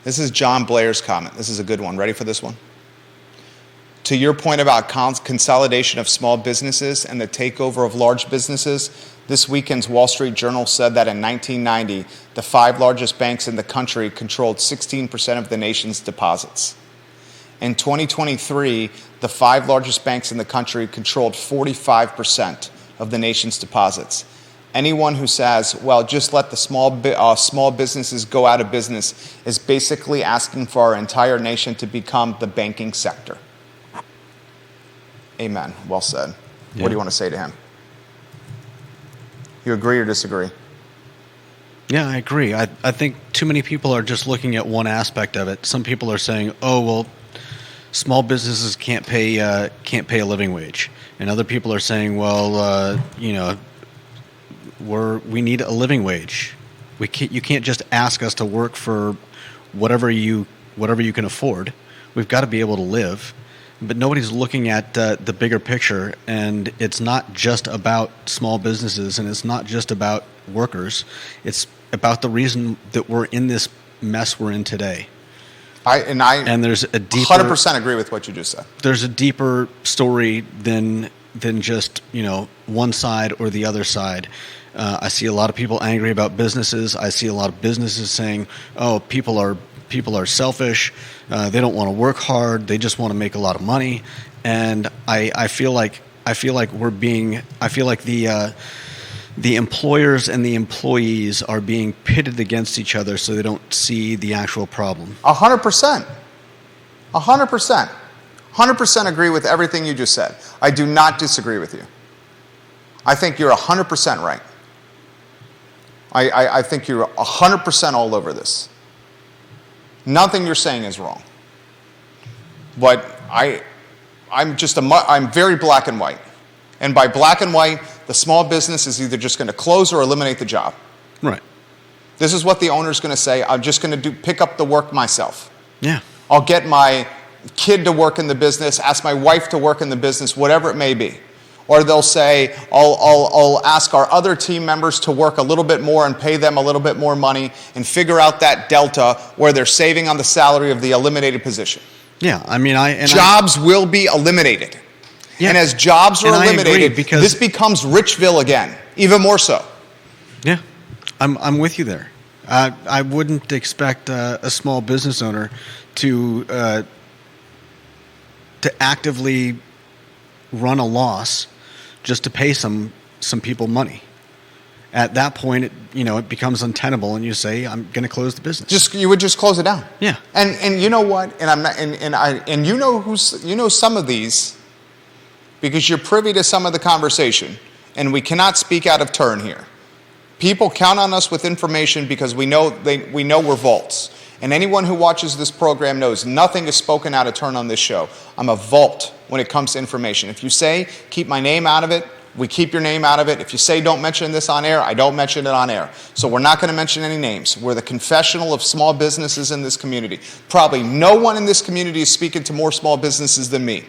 This is John Blair's comment. This is a good one. Ready for this one? To your point about consolidation of small businesses and the takeover of large businesses, this weekend's Wall Street Journal said that in 1990, the 5 largest banks in the country controlled 16% of the nation's deposits. In 2023, the 5 largest banks in the country controlled 45% of the nation's deposits. Anyone who says, well, just let the small businesses go out of business is basically asking for our entire nation to become the banking sector. Amen. Well said. Yeah. What do you want to say to him? You agree or disagree? Yeah, I agree. I think too many people are just looking at one aspect of it. Some people are saying, oh, well, small businesses can't pay a living wage. And other people are saying, well, we need a living wage. You can't just ask us to work for whatever you can afford. We've got to be able to live. But nobody's looking at the bigger picture, and it's not just about small businesses, and it's not just about workers. It's about the reason that we're in this mess we're in today. And there's a deeper 100% agree with what you just said. There's a deeper story than just one side or the other side. I see a lot of people angry about businesses. I see a lot of businesses saying, "Oh, people are selfish. They don't want to work hard. They just want to make a lot of money." And I feel like the employers and the employees are being pitted against each other, so they don't see the actual problem. 100%. 100%. 100% agree with everything you just said. I do not disagree with you. I think you're 100% right. I think you're 100% all over this. Nothing you're saying is wrong. But I'm very black and white. And by black and white, the small business is either just going to close or eliminate the job. Right. This is what the owner's going to say. I'm just going to pick up the work myself. Yeah. I'll get my kid to work in the business, ask my wife to work in the business, whatever it may be. Or they'll say, I'll ask our other team members to work a little bit more and pay them a little bit more money and figure out that delta where they're saving on the salary of the eliminated position. Yeah, I mean, jobs will be eliminated. Yeah. And as jobs are eliminated, this becomes Richville again, even more so. Yeah, I'm with you there. I wouldn't expect a small business owner to actively run a loss just to pay some people money. At that point, it becomes untenable, and you say, "I'm going to close the business." You would just close it down. Yeah. And you know what? And I'm not. And you know some of these, because you're privy to some of the conversation, and we cannot speak out of turn here. People count on us with information because we know we're vaults. And anyone who watches this program knows nothing is spoken out of turn on this show. I'm a vault when it comes to information. If you say, keep my name out of it, we keep your name out of it. If you say, don't mention this on air, I don't mention it on air. So we're not going to mention any names. We're the confessional of small businesses in this community. Probably no one in this community is speaking to more small businesses than me.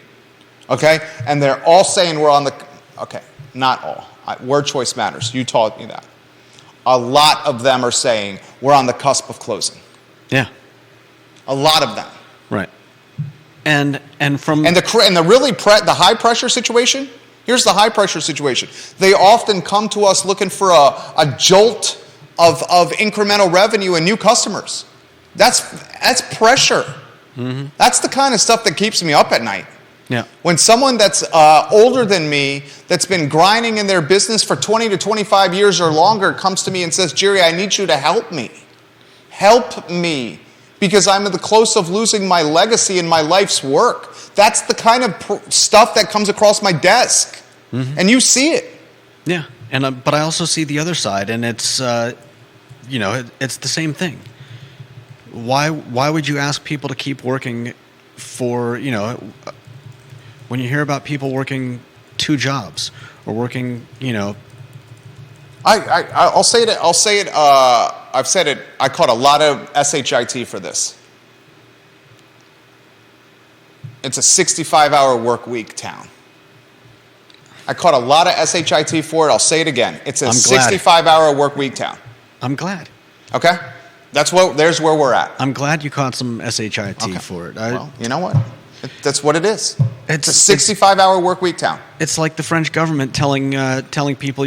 Okay? And they're all saying we're on the... Okay, not all. Word choice matters. You taught me that. A lot of them are saying we're on the cusp of closing. Yeah. A lot of them. Right. And the high pressure situation. Here's the high pressure situation. They often come to us looking for a jolt of incremental revenue and new customers. That's pressure. Mm-hmm. That's the kind of stuff that keeps me up at night. Yeah. When someone that's older than me, that's been grinding in their business for 20 to 25 years or longer, comes to me and says, Jerry, I need you to help me. Help me, because I'm at the close of losing my legacy and my life's work. That's the kind of stuff that comes across my desk, and you see it. Yeah, but I also see the other side, and it's it's the same thing. Why would you ask people to keep working for when you hear about people working 2 jobs or working I'll say it. I've said it. I caught a lot of SHIT for this. It's a 65-hour work week town. I caught a lot of SHIT for it. I'll say it again. It's a 65-hour work week town. I'm glad. Okay? There's where we're at. I'm glad you caught some SHIT for it. Well, you know what? That's what it is. It's a 65-hour work week town. It's like the French government telling people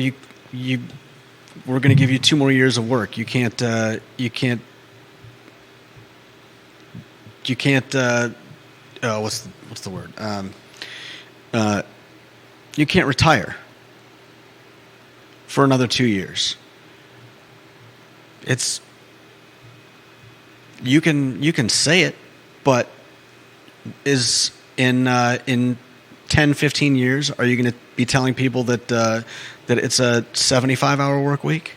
we're going to give you 2 more years of work. You can't what's the word? You can't retire for another 2 years. You can say it, but is in 10, 15 years, are you going to be telling people that it's a 75-hour work week?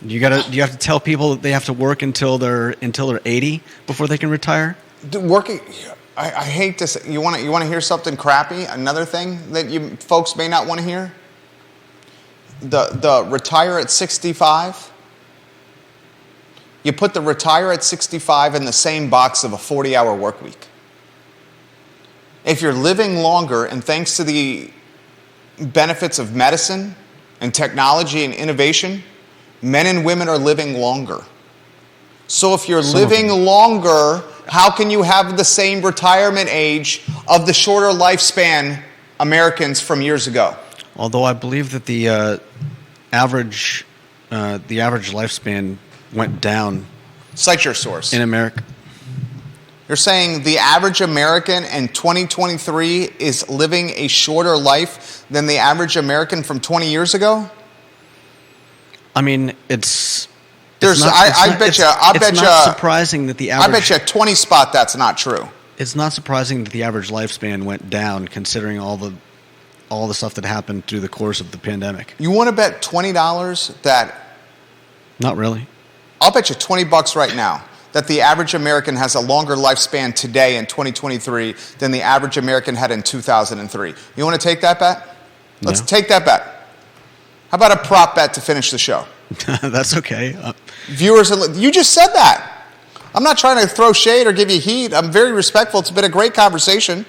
Do you have to tell people that they have to work until they're 80 before they can retire? Working, I hate to say, you want to hear something crappy? Another thing that you folks may not want to hear? The retire at 65. You put the retire at 65 in the same box of a 40-hour work week. If you're living longer, and thanks to the benefits of medicine and technology and innovation, men and women are living longer. So if you're living longer, how can you have the same retirement age of the shorter lifespan Americans from years ago? Although I believe that the average lifespan went down. Cite your source. In America. You're saying the average American in 2023 is living a shorter life than the average American from 20 years ago? I mean, it's not surprising that the average... I bet you a 20 spot that's not true. It's not surprising that the average lifespan went down, considering all the stuff that happened through the course of the pandemic. You want to bet $20 that... Not really. I'll bet you $20 right now that the average American has a longer lifespan today in 2023 than the average American had in 2003. You want to take that bet? Let's take that bet. How about a prop bet to finish the show? That's okay. Viewers, you just said that. I'm not trying to throw shade or give you heat. I'm very respectful. It's been a great conversation.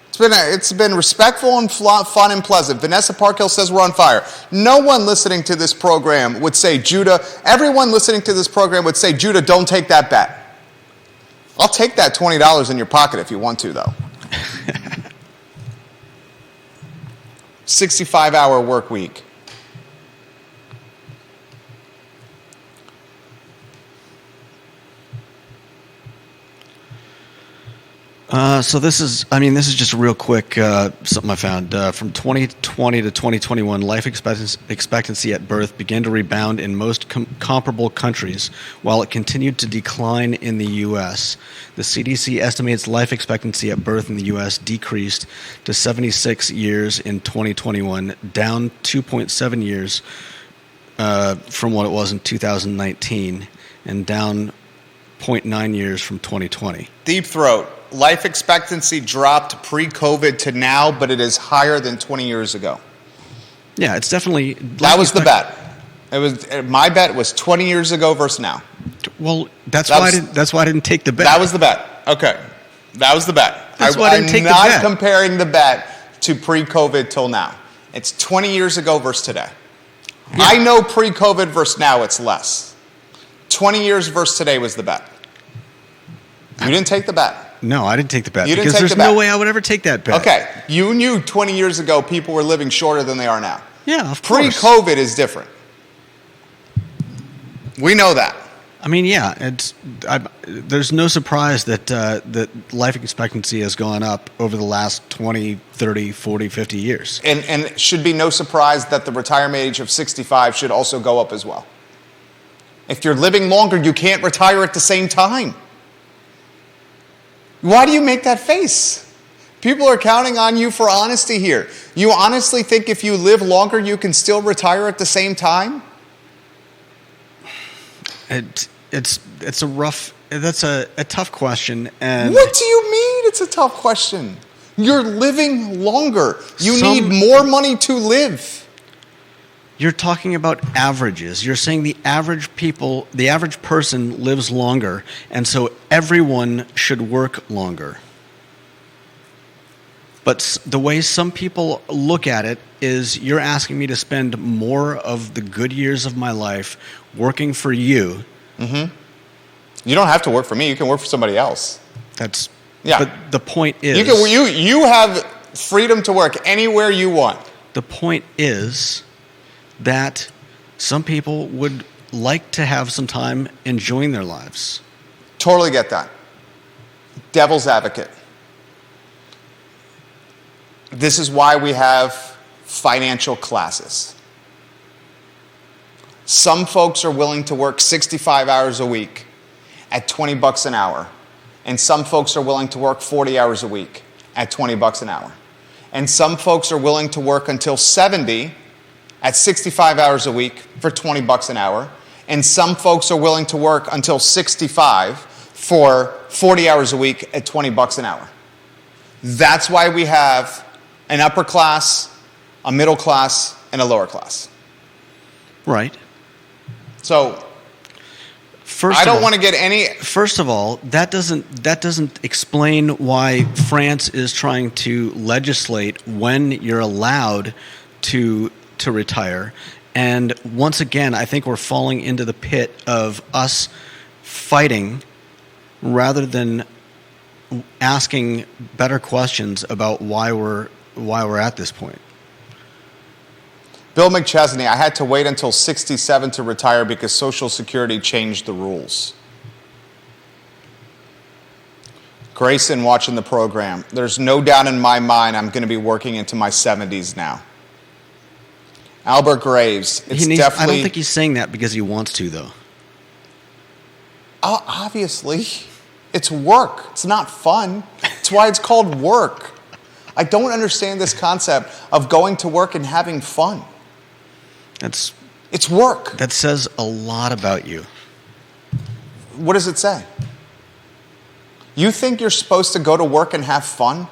It's It's been respectful and fun and pleasant. Vanessa Parkhill says we're on fire. No one listening to this program would say, Judah, everyone listening to this program would say, Judah, don't take that bet. I'll take that $20 in your pocket if you want to, though. 65-hour work week. So this is just a real quick something I found. From 2020 to 2021, life expectancy at birth began to rebound in most comparable countries, while it continued to decline in the U.S. The CDC estimates life expectancy at birth in the U.S. decreased to 76 years in 2021, down 2.7 years from what it was in 2019, and down 0.9 years from 2020. Deep throat. Life expectancy dropped pre-COVID to now, but it is higher than 20 years ago. Yeah, it's definitely... That was the bet. My bet was 20 years ago versus now. Well, that's why I didn't take the bet. That was the bet. Okay. That was the bet. That's why I didn't take the bet. I'm not comparing the bet to pre-COVID till now. It's 20 years ago versus today. Yeah. I know pre-COVID versus now it's less. 20 years versus today was the bet. You didn't take the bet. No, I didn't take the bet because there's no way I would ever take that bet. Okay, you knew 20 years ago people were living shorter than they are now. Yeah, of course. Pre-COVID is different. We know that. I mean, yeah, there's no surprise that life expectancy has gone up over the last 20, 30, 40, 50 years. And it should be no surprise that the retirement age of 65 should also go up as well. If you're living longer, you can't retire at the same time. Why do you make that face? People are counting on you for honesty here. You honestly think if you live longer, you can still retire at the same time? That's a tough question. And what do you mean it's a tough question? You're living longer. You need more money to live. You're talking about averages. You're saying the average person lives longer, and so everyone should work longer. But the way some people look at it is you're asking me to spend more of the good years of my life working for you. Mm-hmm. You don't have to work for me. You can work for somebody else. Yeah. But the point is... You have freedom to work anywhere you want. The point is... that some people would like to have some time enjoying their lives. Totally get that. Devil's advocate. This is why we have financial classes. Some folks are willing to work 65 hours a week at $20 an hour. And some folks are willing to work 40 hours a week at $20 an hour. And some folks are willing to work until 70 at 65 hours a week for $20 an hour. And some folks are willing to work until 65 for 40 hours a week at $20 an hour. That's why we have an upper class, a middle class, and a lower class. Right. So, First of all, that doesn't explain why France is trying to legislate when you're allowed to retire. And once again, I think we're falling into the pit of us fighting rather than asking better questions about why we're at this point. Bill McChesney, I had to wait until 67 to retire because Social Security changed the rules. Grayson watching the program. There's no doubt in my mind I'm going to be working into my 70s now. Albert Graves, I don't think he's saying that because he wants to, though. Obviously. It's work. It's not fun. It's why it's called work. I don't understand this concept of going to work and having fun. It's work. That says a lot about you. What does it say? You think you're supposed to go to work and have fun?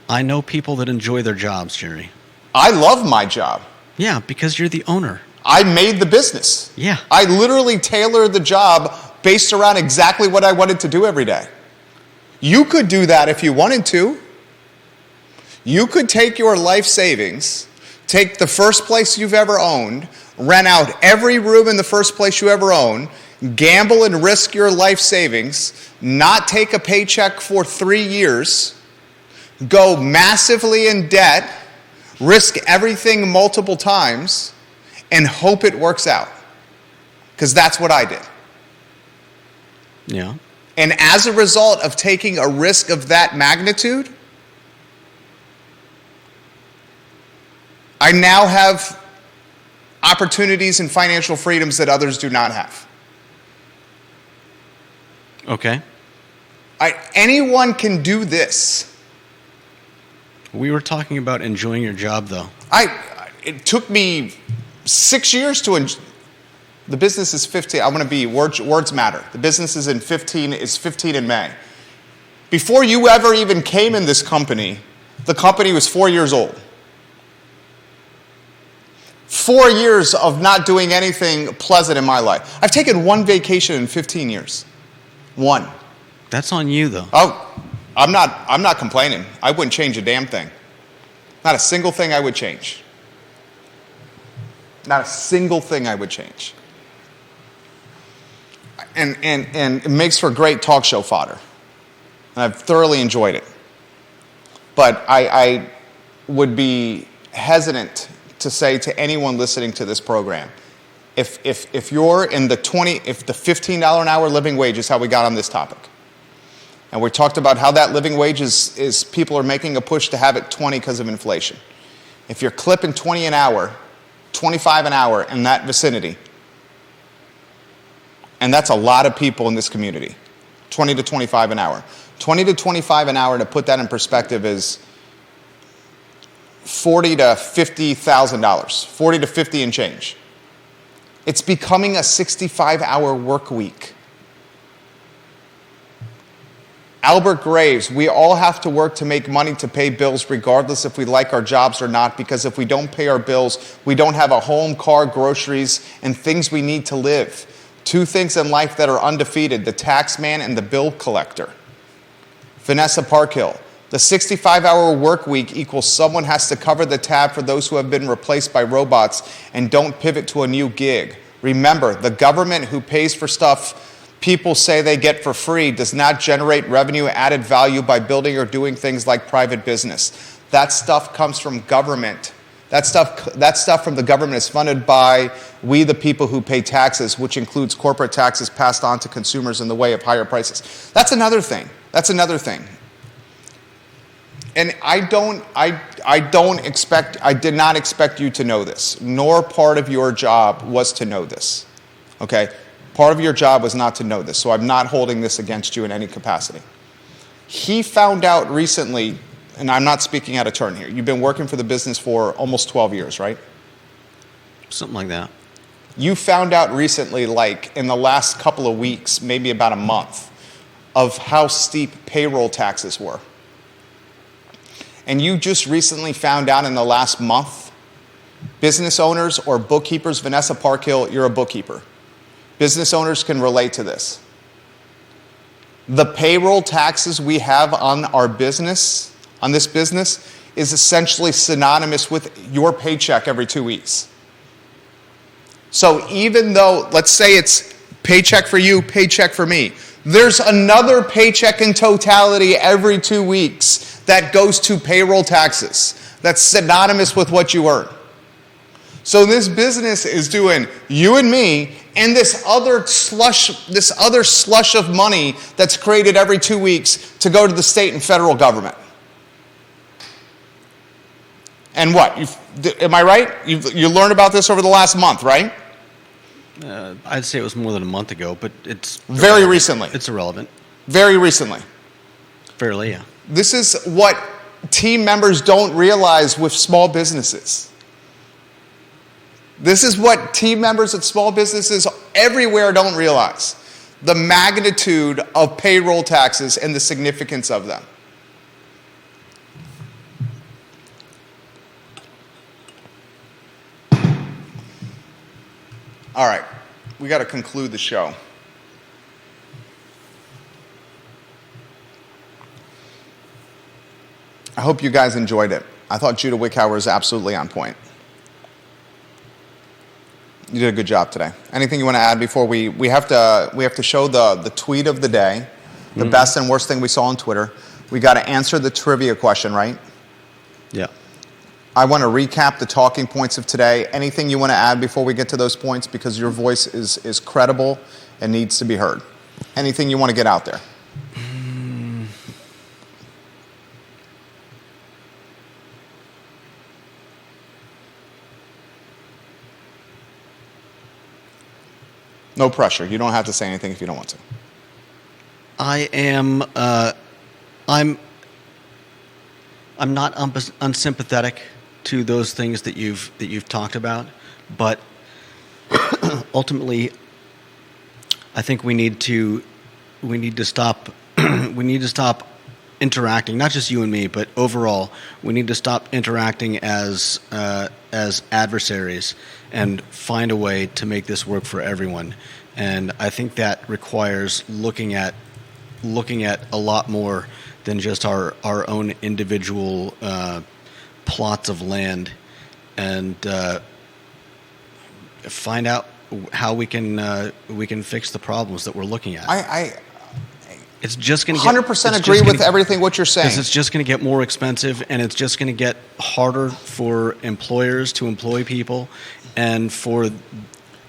I know people that enjoy their jobs, Jerry. I love my job. Yeah, because you're the owner. I made the business. Yeah. I literally tailored the job based around exactly what I wanted to do every day. You could do that if you wanted to. You could take your life savings, take the first place you've ever owned, rent out every room in the first place you ever owned, gamble and risk your life savings, not take a paycheck for 3 years, go massively in debt, risk everything multiple times, and hope it works out. Because that's what I did. Yeah. And as a result of taking a risk of that magnitude, I now have opportunities and financial freedoms that others do not have. Okay. Anyone can do this. We were talking about enjoying your job, though. It took me 6 years to enjoy. The business is 15. I'm going to be, words matter. The business is 15 in May. Before you ever even came in this company, the company was 4 years old. 4 years of not doing anything pleasant in my life. I've taken one vacation in 15 years. One. That's on you, though. Oh, I'm not complaining. I wouldn't change a damn thing. Not a single thing I would change. Not a single thing I would change. And it makes for great talk show fodder. And I've thoroughly enjoyed it. But I would be hesitant to say to anyone listening to this program, if you're in the $15 an hour living wage is how we got on this topic. And we talked about how that living wage is people are making a push to have it 20 because of inflation. If you're clipping 20 an hour, 25 an hour in that vicinity, and that's a lot of people in this community, 20 to 25 an hour. 20 to 25 an hour, to put that in perspective, is $40,000 to $50,000, 40 to 50 and change. It's becoming a 65-hour work week. Albert Graves, we all have to work to make money to pay bills regardless if we like our jobs or not, because if we don't pay our bills, we don't have a home, car, groceries, and things we need to live. Two things in life that are undefeated, the tax man and the bill collector. Vanessa Parkhill, the 65-hour work week equals someone has to cover the tab for those who have been replaced by robots and don't pivot to a new gig. Remember, the government who pays for stuff people say they get for free does not generate revenue added value by building or doing things like private business. That stuff comes from government. That stuff from the government is funded by we, the people who pay taxes, which includes corporate taxes passed on to consumers in the way of higher prices. That's another thing. And I did not expect you to know this, nor part of your job was to know this. Okay? Part of your job was not to know this, so I'm not holding this against you in any capacity. He found out recently, and I'm not speaking out of turn here, you've been working for the business for almost 12 years, right? Something like that. You found out recently, like in the last couple of weeks, maybe about a month, of how steep payroll taxes were. And you just recently found out in the last month, business owners or bookkeepers, Vanessa Parkhill, you're a bookkeeper. Business owners can relate to this. The payroll taxes we have on our business, on this business, is essentially synonymous with your paycheck every 2 weeks. So even though, let's say it's paycheck for you, paycheck for me, there's another paycheck in totality every 2 weeks that goes to payroll taxes. That's synonymous with what you earn. So this business is doing you and me and this other slush of money that's created every 2 weeks to go to the state and federal government. And what? Am I right? You learned about this over the last month, right? I'd say it was more than a month ago, but it's very recently. It's irrelevant. Very recently. Fairly, yeah. This is what team members don't realize with small businesses. This is what team members at small businesses everywhere don't realize. The magnitude of payroll taxes and the significance of them. All right, we got to conclude the show. I hope you guys enjoyed it. I thought Judah Wickhauer was absolutely on point. You did a good job today. Anything you want to add before we have to show the tweet of the day, the best and worst thing we saw on Twitter. We got to answer the trivia question, right? Yeah. I want to recap the talking points of today. Anything you want to add before we get to those points, because your voice is credible and needs to be heard. Anything you want to get out there? No pressure. You don't have to say anything if you don't want to. I'm not unsympathetic to those things that you've talked about, but ultimately, I think we need to stop interacting. Not just you and me, but overall, we need to stop interacting as adversaries and find a way to make this work for everyone. And I think that requires looking at a lot more than just our own individual plots of land, and find out how we can fix the problems that we're looking at. It's just going to 100% agree with everything what you're saying. Because it's just going to get more expensive, and it's just going to get harder for employers to employ people, and for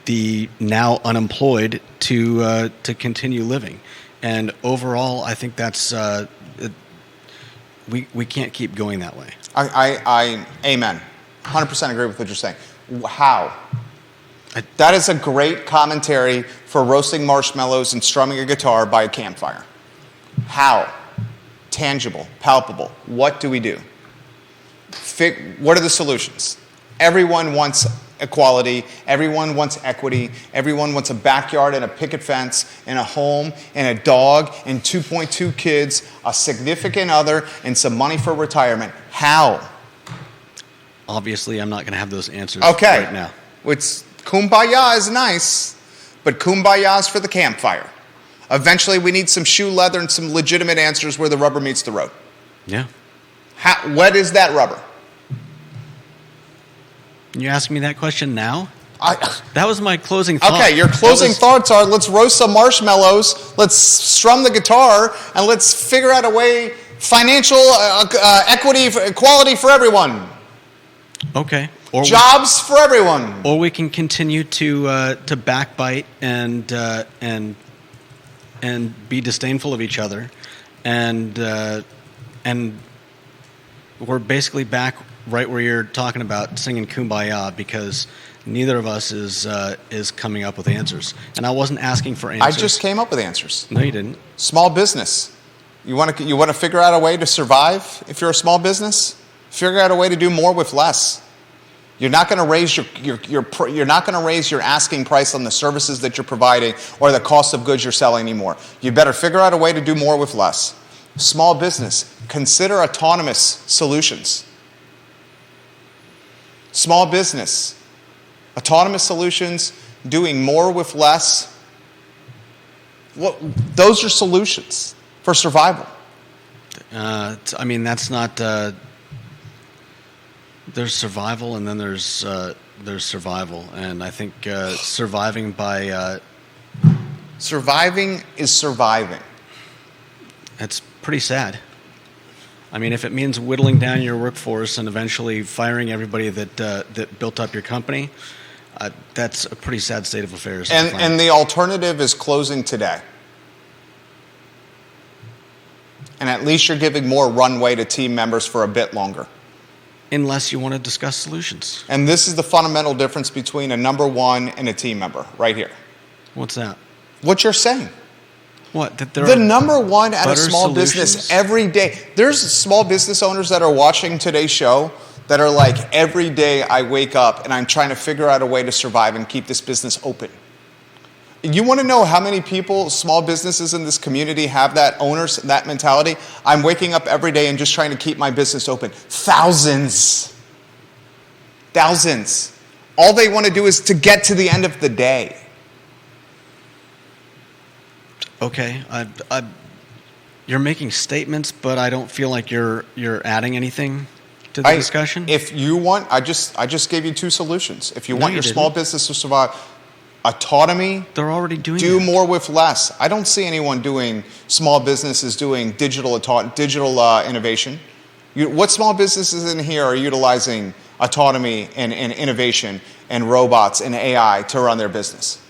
the now unemployed to continue living. And overall, I think that's we can't keep going that way. I amen. 100% agree with what you're saying. How? That is a great commentary for roasting marshmallows and strumming a guitar by a campfire. How? Tangible, palpable. What do we do? What are the solutions? Everyone wants equality. Everyone wants equity. Everyone wants a backyard and a picket fence and a home and a dog and 2.2 kids, a significant other, and some money for retirement. How? Obviously, I'm not going to have those answers right now. It's kumbaya is nice, but kumbaya is for the campfire. Eventually, we need some shoe leather and some legitimate answers where the rubber meets the road. Yeah. What is that rubber? You asking me that question now? That was my closing thought. Okay, your closing thoughts are, let's roast some marshmallows, let's strum the guitar, and let's figure out a way, financial equity, equality for everyone. Okay. Jobs for everyone. Or we can continue to backbite and be disdainful of each other, and we're basically back right where you're talking about singing Kumbaya, because neither of us is coming up with answers. And I wasn't asking for answers. I just came up with answers. No, you didn't. Small business. You want to figure out a way to survive if you're a small business? Figure out a way to do more with less. You're not going to raise you're not going to raise your asking price on the services that you're providing or the cost of goods you're selling anymore. You better figure out a way to do more with less. Small business, consider autonomous solutions. Small business, autonomous solutions, doing more with less. Those are solutions for survival. I mean, that's not. There's survival, and then there's survival, and I think surviving by surviving is surviving. That's pretty sad. I mean, if it means whittling down your workforce and eventually firing everybody that built up your company, that's a pretty sad state of affairs. And the alternative is closing today. And at least you're giving more runway to team members for a bit longer. Unless you want to discuss solutions. And this is the fundamental difference between a number one and a team member, right here. What's that? What you're saying. What? That the number one at a small solutions? Business every day. There's small business owners that are watching today's show that are like, every day I wake up and I'm trying to figure out a way to survive and keep this business open. You want to know how many people, small businesses in this community have that, owners, that mentality? I'm waking up every day and just trying to keep my business open. Thousands. Thousands. All they want to do is to get to the end of the day. Okay, You're making statements, but I don't feel like you're adding anything to the discussion. If you want, I just gave you 2 solutions. If you want your didn't. small business to survive, autonomy. They're already doing Do that. more with less. I don't see anyone doing small businesses doing digital innovation. What small businesses in here are utilizing autonomy and innovation and robots and AI to run their business?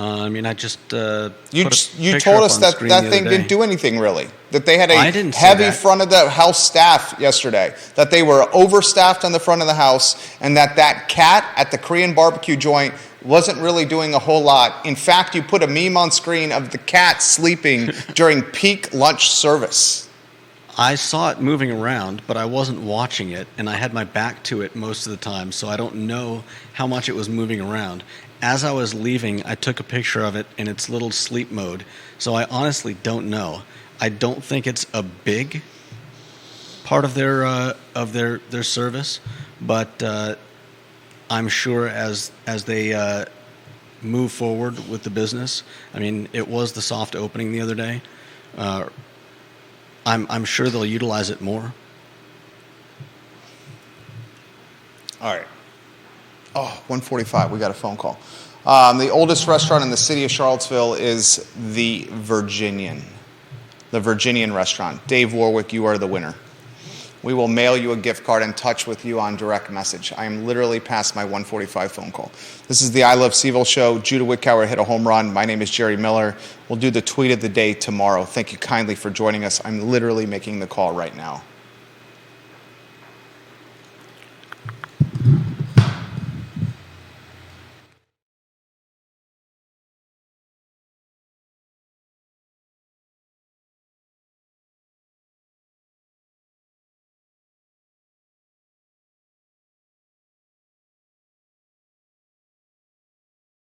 I just You told us that thing didn't do anything really. That they had a heavy front of the house staff yesterday. That they were overstaffed on the front of the house, and that cat at the Korean barbecue joint wasn't really doing a whole lot. In fact, you put a meme on screen of the cat sleeping during peak lunch service. I saw it moving around, but I wasn't watching it, and I had my back to it most of the time, so I don't know how much it was moving around. As I was leaving, I took a picture of it in its little sleep mode, so I honestly don't know. I don't think it's a big part of their service, but I'm sure as they move forward with the business. I mean, it was the soft opening the other day. I'm sure they'll utilize it more. All right. Oh, 1:45. We got a phone call. The oldest restaurant in the city of Charlottesville is the Virginian. The Virginian restaurant. Dave Warwick, you are the winner. We will mail you a gift card and touch with you on direct message. I am literally past my 1:45 phone call. This is the I Love CVille Show. Judah Wickower hit a home run. My name is Jerry Miller. We'll do the tweet of the day tomorrow. Thank you kindly for joining us. I'm literally making the call right now.